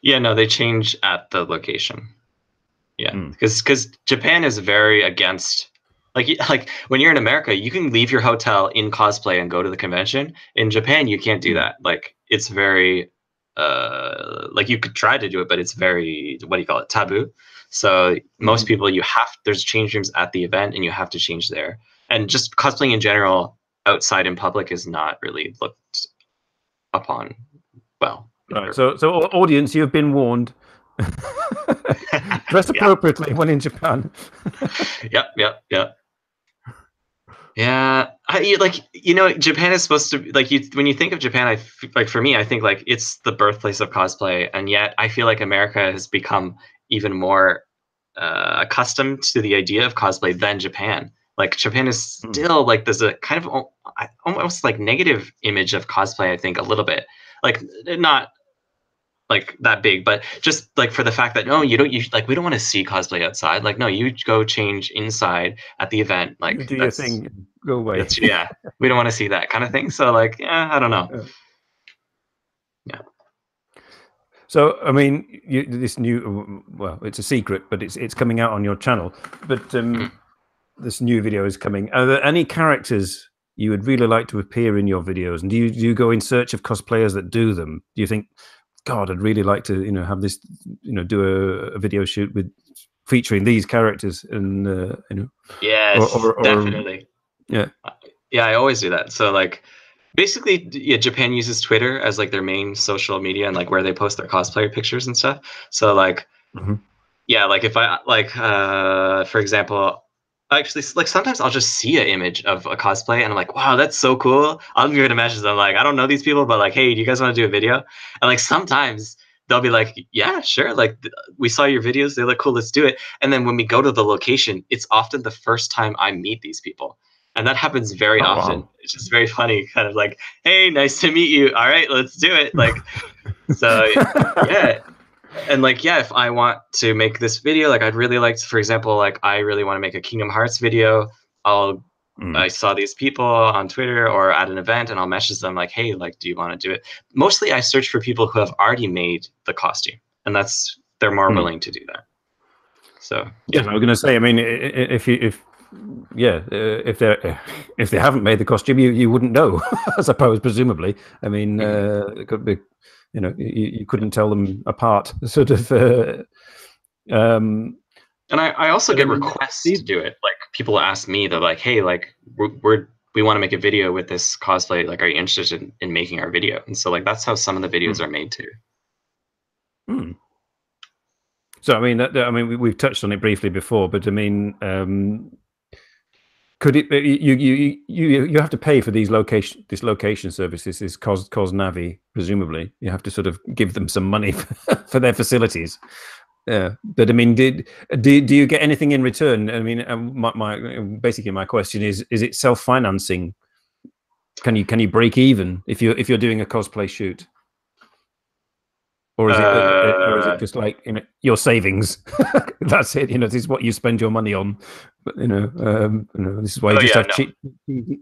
Yeah, no, they change at the location. Yeah, because Japan is very against. Like when you're in America, you can leave your hotel in cosplay and go to the convention. In Japan, you can't do that. Like it's very, like you could try to do it, but it's very, what do you call it, taboo. So most people, there's change rooms at the event and you have to change there. And just cosplaying in general outside in public is not really looked upon well. Right. So audience, you've been warned. Dress appropriately when in Japan. Yep. Yeah, Japan is supposed to like when you think of Japan, for me, I think like it's the birthplace of cosplay, and yet I feel like America has become even more accustomed to the idea of cosplay than Japan. Like Japan is still like there's a kind of almost like negative image of cosplay. I think a little bit like not like that big, but just like for the fact that no, you don't like we don't want to see cosplay outside. Like no, you go change inside at the event. You Like do your thing, go away. yeah, we don't want to see that kind of thing. So like yeah, I don't know. Yeah. So I mean, this new, well, it's a secret, but it's coming out on your channel. But this new video is coming. Are there any characters you would really like to appear in your videos? And do you go in search of cosplayers that do them? Do you think, God, I'd really like to, have this, do a video shoot with featuring these characters, and Yes, definitely. Yeah. Yeah, I always do that. So like basically yeah, Japan uses Twitter as like their main social media and like where they post their cosplayer pictures and stuff. So like yeah, like if I like for example, actually like sometimes I'll just see an image of a cosplay and I'm like, wow, that's so cool. I'll give it a message. I'm like, I don't know these people, but like, hey, do you guys want to do a video? And like sometimes they'll be like, yeah, sure. Like we saw your videos, they look cool, let's do it. And then when we go to the location, it's often the first time I meet these people. And that happens very often. Wow. It's just very funny, kind of like, hey, nice to meet you. All right, let's do it. Like, so yeah. And like, yeah, if I want to make this video, like I'd really like to, for example, like I really want to make a Kingdom Hearts video. I saw these people on Twitter or at an event and I'll message them like, hey, like, do you want to do it? Mostly I search for people who have already made the costume, and they're more willing to do that. So yeah, I was going to say, I mean, if they haven't made the costume, you wouldn't know, I suppose, presumably. I mean, it could be, you couldn't tell them apart, sort of. And I also get requests to do it. Like people ask me, they're like, hey, like we want to make a video with this cosplay. Like, are you interested in making our video? And so like that's how some of the videos are made too. So I mean, we've touched on it briefly before, but I mean, could it? You have to pay for this location services, this Cosnavi, presumably. You have to sort of give them some money for their facilities. Yeah, but I mean, do you get anything in return? I mean, basically my question is it self-financing? Can you break even if you're doing a cosplay shoot? Or is it just like your savings? That's it. This is what you spend your money on. But this is why you just have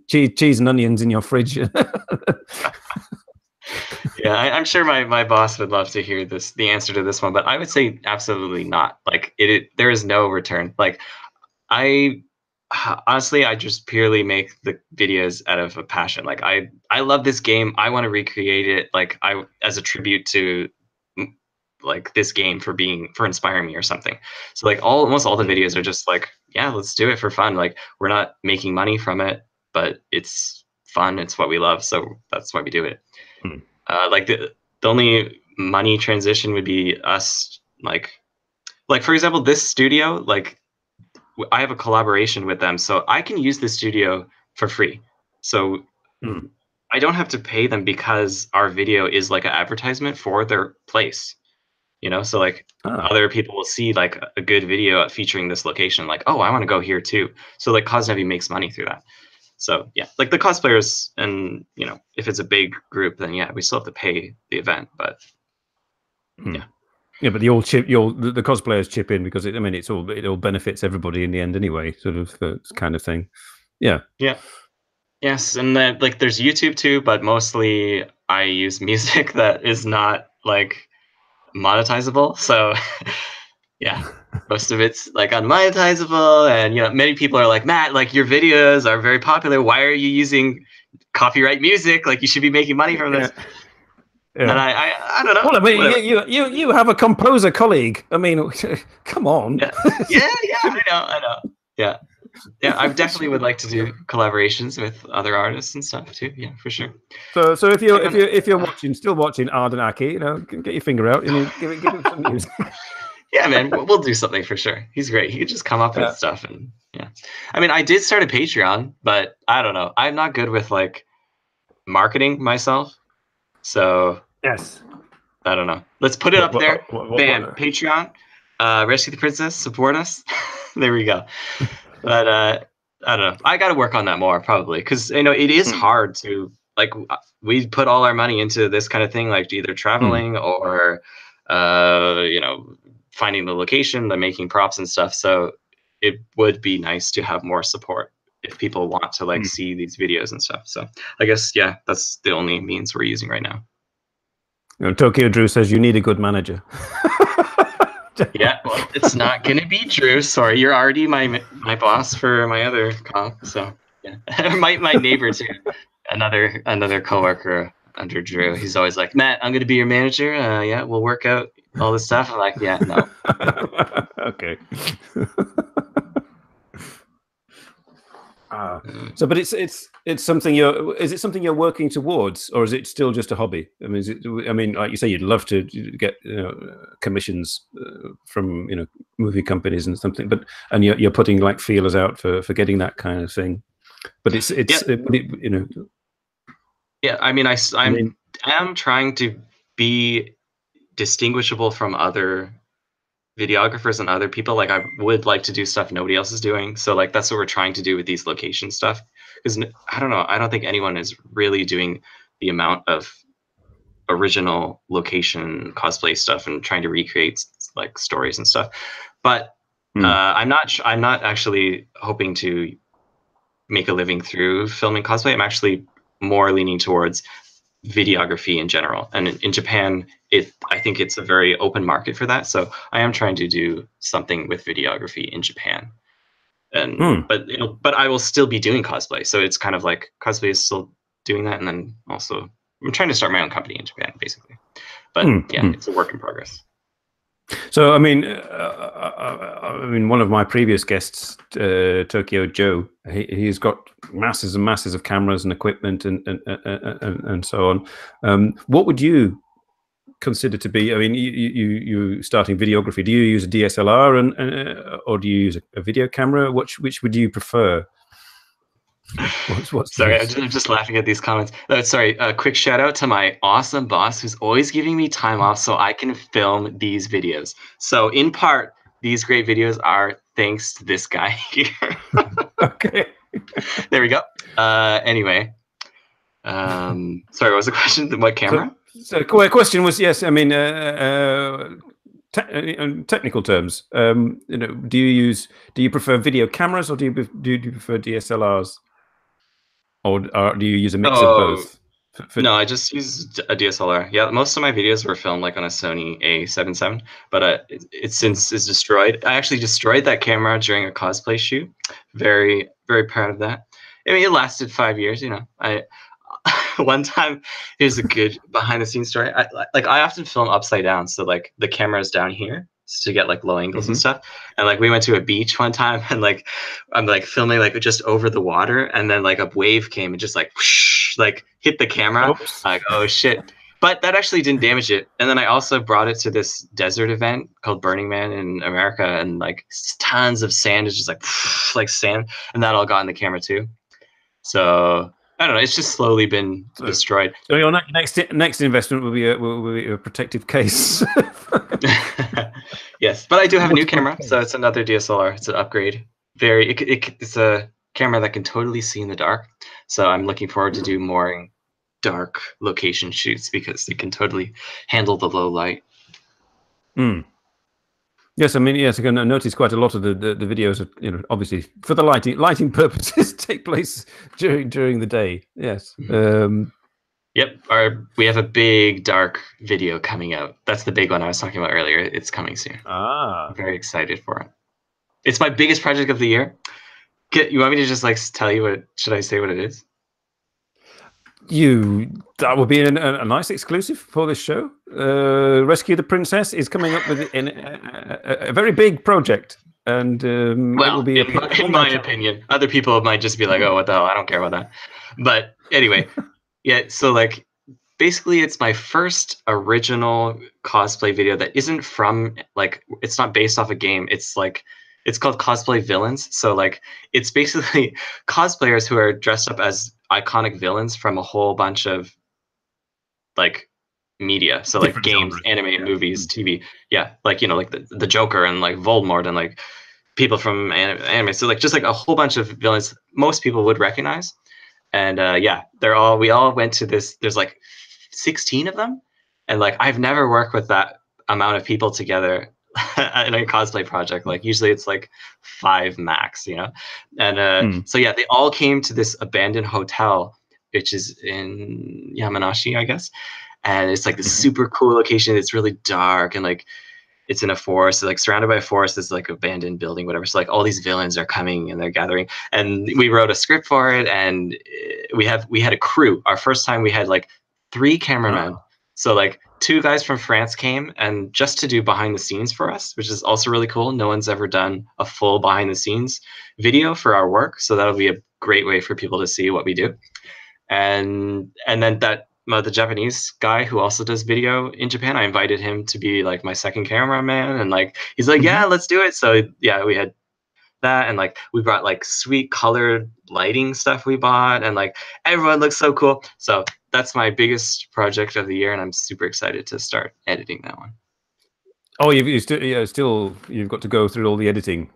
cheese and onions in your fridge. Yeah, I'm sure my boss would love to hear the answer to this one, but I would say absolutely not. Like there is no return. Like honestly, I just purely make the videos out of a passion. Like I love this game. I want to recreate it. Like as a tribute to like this game for inspiring me or something. So like almost all the videos are just like, yeah, let's do it for fun. Like we're not making money from it, but it's fun. It's what we love. So that's why we do it. Like the only money transition would be us like for example, this studio, like I have a collaboration with them, so I can use this studio for free. So I don't have to pay them because our video is like an advertisement for their place. So like other people will see like a good video featuring this location, like, oh, I want to go here too. So like Cosnavi makes money through that. So yeah, like the cosplayers, and if it's a big group, then yeah, we still have to pay the event, but yeah, but the cosplayers chip in because it all benefits everybody in the end anyway, sort of kind of thing. Yeah. Yes, and then like there's YouTube too, but mostly I use music that is not like monetizable. So yeah, most of it's like unmonetizable, and many people are like, Matt, like your videos are very popular. Why are you using copyright music? Like you should be making money from this. Yeah. And I don't know. Well, I mean, you have a composer colleague. I mean, come on. Yeah, I know. Yeah. I definitely would like to do collaborations with other artists and stuff too. Yeah, for sure. So if you're still watching Arden Aki, get your finger out and give him some news. Yeah, man, we'll do something for sure. He's great. He could just come up with stuff, and yeah. I mean, I did start a Patreon, but I don't know. I'm not good with like marketing myself, so yes. I don't know. Let's put it up there. Bam, Patreon. Rescue the Princess. Support us. There we go. But I don't know. I got to work on that more probably because it is hard to like we put all our money into this kind of thing, like either traveling or you know, finding the location, the making props and stuff. So it would be nice to have more support if people want to like see these videos and stuff. So I guess, yeah, that's the only means we're using right now. Tokyo Drew says you need a good manager. Yeah, well, it's not gonna be Drew. Sorry, you're already my boss for my other comp. So yeah, my neighbor too, another coworker under Drew. He's always like, Matt, I'm gonna be your manager. Yeah, we'll work out all this stuff. I'm like, yeah, no. Okay. So, but it's something is it something you're working towards, or is it still just a hobby? I mean, like you say, you'd love to get commissions from movie companies and something, but you're putting like feelers out for getting that kind of thing. But it's yeah. I mean, I'm trying to be distinguishable from other videographers and other people. Like I would like to do stuff nobody else is doing, so like that's what we're trying to do with these location stuff, because I don't know, I don't think anyone is really doing the amount of original location cosplay stuff and trying to recreate like stories and stuff. But I'm not actually hoping to make a living through filming cosplay. I'm actually more leaning towards videography in general, and in Japan I think it's a very open market for that, so I am trying to do something with videography in Japan. And but I will still be doing cosplay, so it's kind of like cosplay is still doing that, and then also I'm trying to start my own company in Japan basically. But yeah, it's a work in progress. So I mean, one of my previous guests, Tokyo Joe, he's got masses and masses of cameras and equipment and so on. What would you consider to be? I mean, you starting videography. Do you use a DSLR or do you use a video camera? Which would you prefer? Sorry, I'm just laughing at these comments. Sorry, a quick shout out to my awesome boss who's always giving me time off so I can film these videos. So in part, these great videos are thanks to this guy here. Okay. There we go. Anyway, sorry, what was the question? What camera? So the question was, yes, I mean, technical terms, do you prefer video cameras, or do you prefer DSLRs? Or do you use a mix of both? No, I just use a DSLR. Yeah, most of my videos were filmed like on a Sony A7 IV, but it since is destroyed. I actually destroyed that camera during a cosplay shoot. Very, very proud of that. I mean, it lasted 5 years. I one time, here's a good behind the scenes story. I often film upside down, so like the camera is down here to get like low angles and stuff. And like we went to a beach one time, and like I'm like filming like just over the water, and then like a wave came and just like whoosh, like hit the camera. Oops. Like, oh shit. But that actually didn't damage it. And then I also brought it to this desert event called Burning Man in America, and like tons of sand is just like sand, and that all got in the camera too. So I don't know. It's just slowly been destroyed. So your next investment will be a protective case. Yes, but I do have a new camera, so it's another DSLR. It's an upgrade. It's a camera that can totally see in the dark. So I'm looking forward to do more dark location shoots because it can totally handle the low light. Yes, I mean, yes, I can notice quite a lot of the videos, obviously for the lighting purposes, take place during the day. Yes. Yep. We have a big dark video coming out. That's the big one I was talking about earlier. It's coming soon. I'm very excited for it. It's my biggest project of the year. You want me to just like tell you what? Should I say what it is? That would be a nice exclusive for this show. Rescue the Princess is coming up with a very big project, and well, it will be in my opinion. Other people might just be like, "Oh, what the hell? I don't care about that." But anyway, yeah. So like, basically, it's my first original cosplay video that isn't from like it's not based off a game. It's like it's called Cosplay Villains. So like, it's basically cosplayers who are dressed up as iconic villains from a whole bunch of like media, so like games, anime, movies, TV. Yeah, like like the Joker and like Voldemort and like people from anime. So like just like a whole bunch of villains most people would recognize, And yeah, we all went to this. There's like 16 of them, and like I've never worked with that amount of people together in a cosplay project. Like usually it's like 5 max, you know. And so yeah, they all came to this abandoned hotel, which is in Yamanashi, I guess. And it's like this super cool location. It's really dark, and like it's in a forest, like surrounded by a forest. This like abandoned building, whatever. So like all these villains are coming and they're gathering, and we wrote a script for it, and we had a crew. Our first time we had like 3 cameramen. So like 2 guys from France came and just to do behind the scenes for us, which is also really cool. No one's ever done a full behind the scenes video for our work, so that'll be a great way for people to see what we do. And then the Japanese guy who also does video in Japan, I invited him to be like my second cameraman, and like he's like, yeah, let's do it. So yeah, we had that, and like we brought like sweet colored lighting stuff we bought, and like everyone looks so cool. So that's my biggest project of the year, and I'm super excited to start editing that one. Oh, you've got to go through all the editing.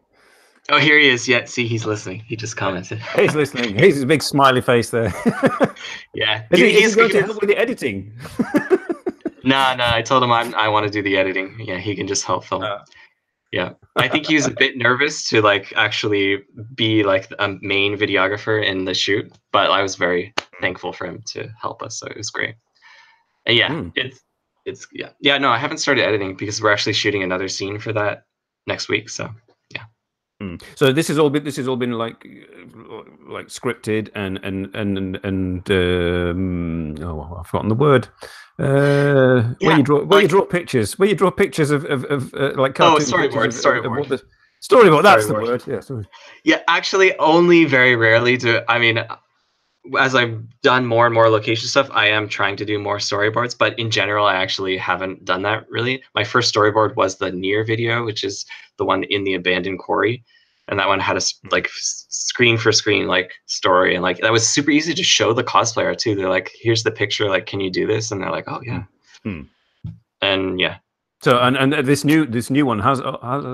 Oh, here he is. Yeah, see, he's listening. He just commented. He's listening. He's a big smiley face there. Yeah. He's going to help with the editing. No, I told him I want to do the editing. Yeah, he can just help film. Yeah. I think he was a bit nervous to like actually be like a main videographer in the shoot, but I was very thankful for him to help us. So it was great. And yeah, it's yeah. No, I haven't started editing because we're actually shooting another scene for that next week. So yeah. So this has all been like scripted and oh, I've forgotten the word. Where you draw pictures of like cartoon storyboard. Storyboard. That's the word. Yeah. Sorry. Yeah, actually, only very rarely do. I mean, as I've done more and more location stuff, I am trying to do more storyboards. But in general, I actually haven't done that really. My first storyboard was the Near video, which is the one in the abandoned quarry, and that one had a like screen for screen like story, and like that was super easy to show the cosplayer too. They're like, "Here's the picture. Like, can you do this?" And they're like, "Oh yeah." And yeah. So and this new one has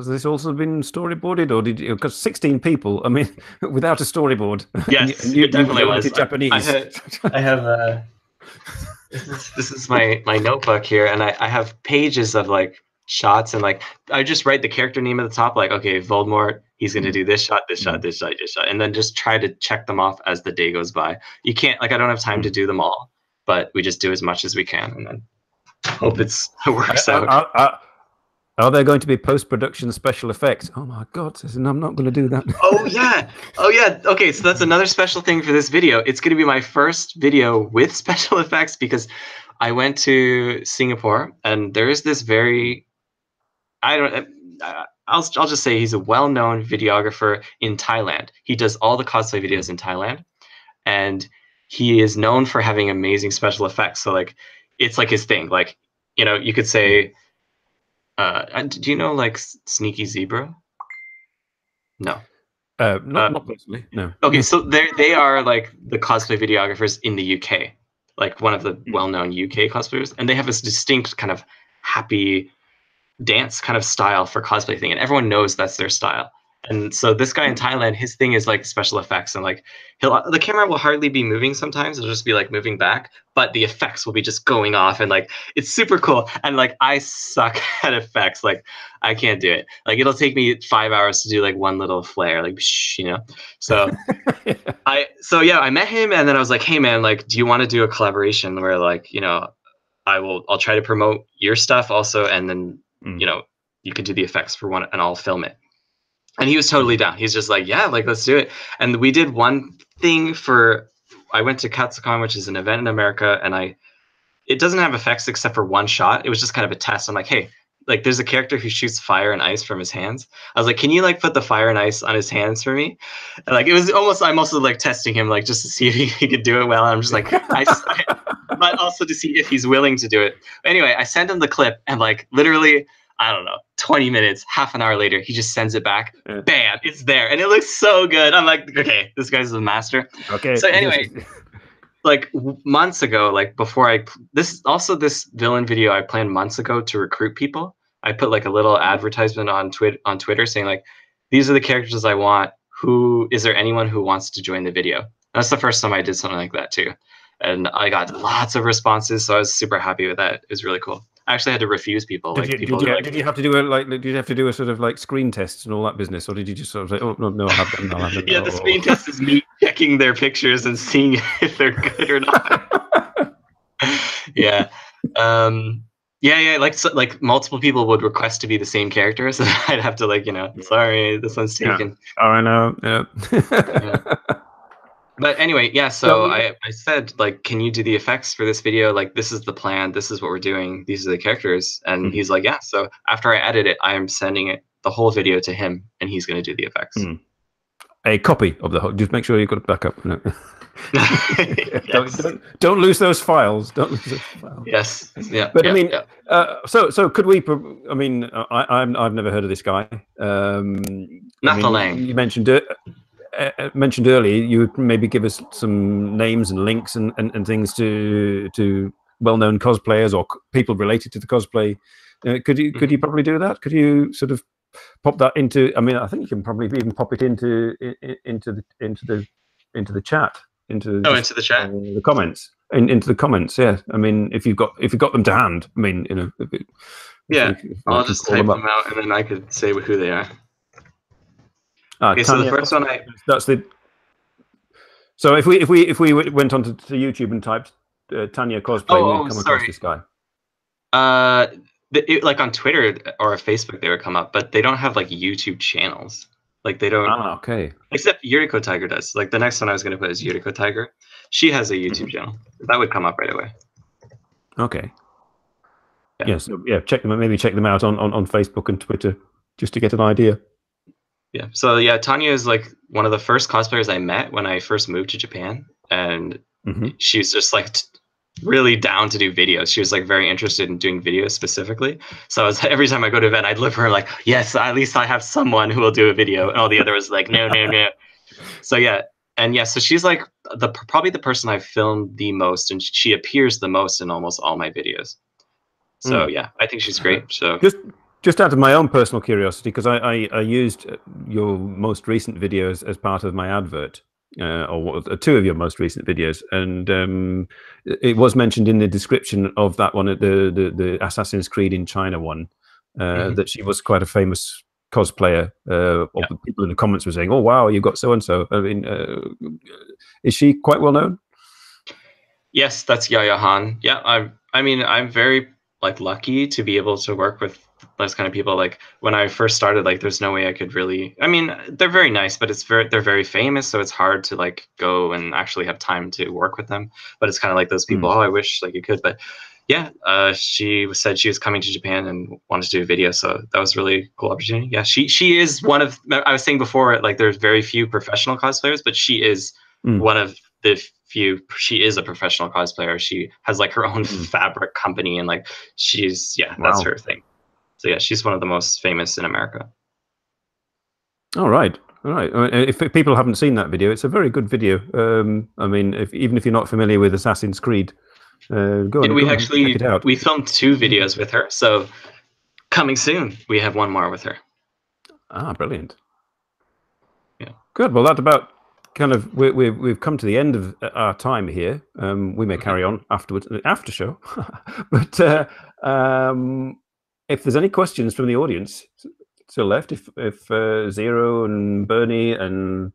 this also been storyboarded, or did you, because 16 people? I mean, without a storyboard. Yes, it definitely was. Japanese. I have this is my notebook here, and I have pages of like shots, and like I just write the character name at the top, like, okay, Voldemort, he's gonna do this shot, this shot, this shot, this shot, and then just try to check them off as the day goes by. You can't, like, I don't have time to do them all, but we just do as much as we can, and then hope it works out. Are there going to be post-production special effects? Oh my God, I'm not going to do that. Oh yeah. Okay, so that's another special thing for this video. It's going to be my first video with special effects because I went to Singapore, and there is this I'll just say he's a well-known videographer in Thailand. He does all the cosplay videos in Thailand, and he is known for having amazing special effects. So like, it's like his thing. Like, you know, you could say, do you know like Sneaky Zebra? No. Not personally. No. Okay, so they are like the cosplay videographers in the UK, like one of the well-known UK cosplayers, and they have this distinct kind of happy dance kind of style for cosplay thing, and everyone knows that's their style. And so this guy in Thailand, his thing is like special effects, and like the camera will hardly be moving sometimes. It'll just be like moving back, but the effects will be just going off, and like it's super cool. And like I suck at effects. Like I can't do it. Like it'll take me 5 hours to do like one little flare, like you know. So I met him, and then I was like, hey man, like, do you want to do a collaboration where like, you know, I'll try to promote your stuff also, and then you know, you can do the effects for one, and I'll film it. And he was totally down. He's just like, yeah, like, let's do it. And we did one thing I went to Katsucon, which is an event in America, and it doesn't have effects except for one shot. It was just kind of a test. I'm like, hey, like, there's a character who shoots fire and ice from his hands. I was like, can you like put the fire and ice on his hands for me? And like, I'm also like testing him, like, just to see if he could do it well. And I'm just like, but also to see if he's willing to do it. Anyway, I sent him the clip, and like literally, I don't know, 20 minutes, half an hour later, he just sends it back. Bam, it's there. And it looks so good. I'm like, okay, this guy's a master. Okay. So anyway, like months ago, like before this villain video I planned months ago to recruit people. I put like a little advertisement on Twitter saying like, these are the characters I want. Is there anyone who wants to join the video? That's the first time I did something like that too, and I got lots of responses, so I was super happy with that. It was really cool. I actually had to refuse people. Did you have to do did you have to do a sort of like screen tests and all that business, or did you just sort of say, oh no, I'll have them, I'll have them? Yeah, the screen test is me checking their pictures and seeing if they're good or not. Yeah. Yeah, like multiple people would request to be the same character, so I'd have to like, sorry, this one's taken. Oh, I know. Yeah. Yeah. But anyway, yeah, so I said, like, can you do the effects for this video? Like, this is the plan, this is what we're doing, these are the characters. And he's like, yeah. So after I edit it, I am sending it the whole video to him, and he's going to do the effects. A copy of the whole, just make sure you've got it back up. No. Yes. Don't lose those files. Don't lose those files. Yes. Yeah. But yeah, I mean, yeah. So could we? I mean, I've never heard of this guy. Not the Lang. You mentioned it. Mentioned earlier, you would maybe give us some names and links and things to well-known cosplayers or people related to the cosplay. Could you probably do that? Could you sort of pop that into? I mean, I think you can probably even pop it into the chat, into the chat, the comments, into the comments. Yeah, I mean, if you've got them to hand, I mean, I'll just type them out, and then I could say who they are. Okay, so the first one that's the. So if we went onto YouTube and typed Tanya cosplay, we'd come across this guy. Like on Twitter or Facebook, they would come up, but they don't have like YouTube channels. Like they don't. Okay. Except Yuriko Tiger does. Like the next one I was going to put is Yuriko Tiger. She has a YouTube channel. That would come up right away. Okay. Yeah. So check them. Maybe check them out on Facebook and Twitter just to get an idea. Yeah. So yeah, Tanya is like one of the first cosplayers I met when I first moved to Japan, and she was just like really down to do videos. She was like very interested in doing videos specifically. So I was, every time I go to an event, I'd look for her like, yes, at least I have someone who will do a video, and all the others like, no. So yeah, and yeah, so she's like probably the person I've filmed the most, and she appears the most in almost all my videos. So yeah, I think she's great. So just out of my own personal curiosity, because I used your most recent videos as part of my advert, or two of your most recent videos, and it was mentioned in the description of that one, the Assassin's Creed in China one, that she was quite a famous cosplayer. The people in the comments were saying, "Oh wow, you've got so and so." I mean, is she quite well known? Yes, that's Yaya Han. Yeah, I mean, I'm very like lucky to be able to work with those kind of people. Like when I first started, like there's no way I could really, I mean, they're very nice, but they're very famous, so it's hard to like go and actually have time to work with them. But it's kind of like those people, oh, I wish like you could. But yeah, she said she was coming to Japan and wanted to do a video, so that was a really cool opportunity. Yeah, she is one of, I was saying before, like there's very few professional cosplayers, but she is one of the few. She is a professional cosplayer. She has like her own fabric company, and like she's that's her thing. So yeah, she's one of the most famous in America. All right. If people haven't seen that video, it's a very good video. I mean, even if you're not familiar with Assassin's Creed, go and check it out. We filmed 2 videos with her, so coming soon we have one more with her. Ah, brilliant. Yeah. Good. Well, that's about kind of we've come to the end of our time here. We may carry on afterwards, after show, but if there's any questions from the audience still left, if Zero and Bernie and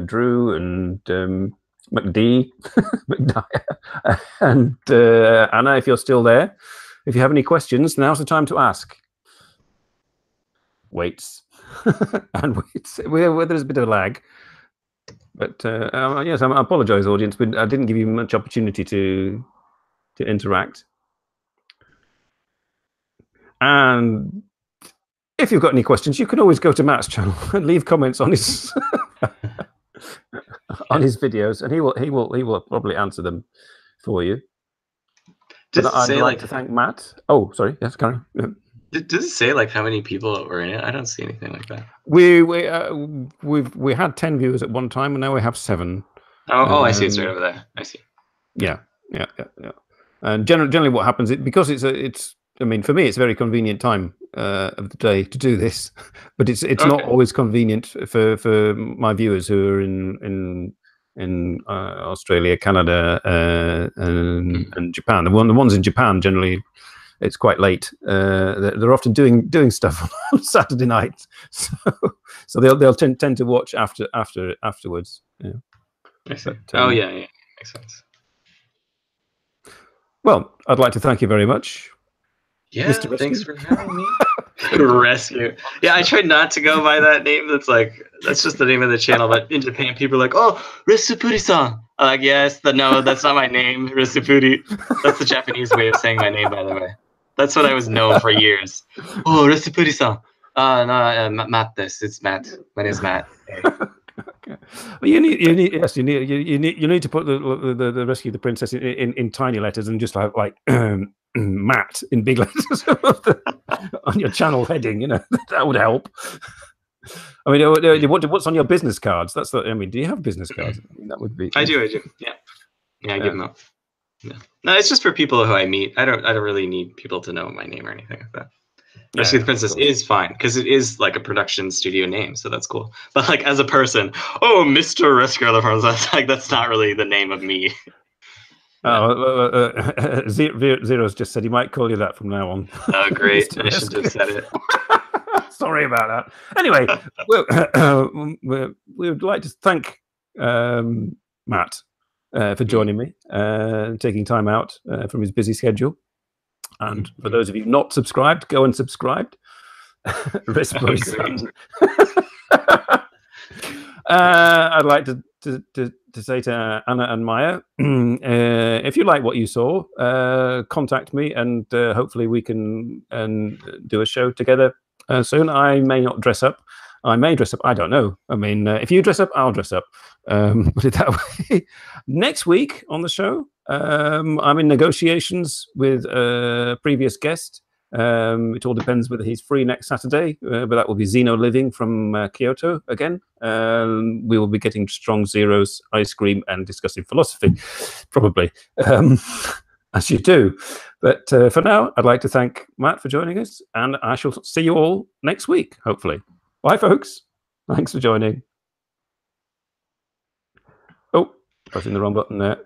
Drew and McD and Anna, if you're still there, if you have any questions, now's the time to ask. Waits and waits. There's a bit of a lag, but yes, I apologize, audience, but I didn't give you much opportunity to interact. And if you've got any questions, you can always go to Matt's channel and leave comments on his on his videos, and he will probably answer them for you. But I'd like to thank Matt. Oh, sorry. Yes, Karen. Does it say like how many people were in it? I don't see anything like that. We had 10 viewers at one time, and now we have 7. Oh, I see. It's right over there. I see. Yeah. And generally, what happens because it's. I mean, for me, it's a very convenient time of the day to do this, but it's not always convenient for my viewers who are in in Australia, Canada, and Japan. The ones in Japan generally, it's quite late. They're often doing stuff on Saturday night, so they'll tend to watch afterwards. Yeah. I see. But, yeah, makes sense. Well, I'd like to thank you very much. Yeah, thanks for having me. Rescue. Yeah, I tried not to go by that name. That's just the name of the channel. But in Japan, people are like, "Oh, Resupuri-san." I'm like, yes, no, that's not my name, Resupuri. That's the Japanese way of saying my name, by the way. That's what I was known for years. Oh, Resupuri-san. No, Matt. It's Matt. My name's Matt. Hey. Okay. Well, you need to put the Rescue the Princess in tiny letters and just like Matt in big letters on your channel heading. You know, that would help. I mean, what's on your business cards? That's the. I mean, do you have business cards? I mean, that would be. I do. Yeah, I give them out. Yeah. No, it's just for people who I meet. I don't really need people to know my name or anything like that. Rescue the Princess is fine because it is like a production studio name, so that's cool. But like as a person, oh, Mr. Rescue the Princess, like that's not really the name of me. Zero's just said he might call you that from now on. Oh, great! I should have said it. Sorry about that. Anyway, we would like to thank Matt for joining me, taking time out from his busy schedule. And for those of you not subscribed, go and subscribe. I'd like to say to Anna and Maya, if you like what you saw, contact me, and hopefully we can do a show together soon. I may not dress up. I may dress up. I don't know. I mean, if you dress up, I'll dress up. Put it that way. Next week on the show, I'm in negotiations with a previous guest. It all depends whether he's free next Saturday, but that will be Zeno Living from Kyoto again. We will be getting Strong Zero's ice cream and discussing philosophy, probably, as you do. But for now, I'd like to thank Matt for joining us, and I shall see you all next week, hopefully. Bye, folks. Thanks for joining. Oh, pressing the wrong button there.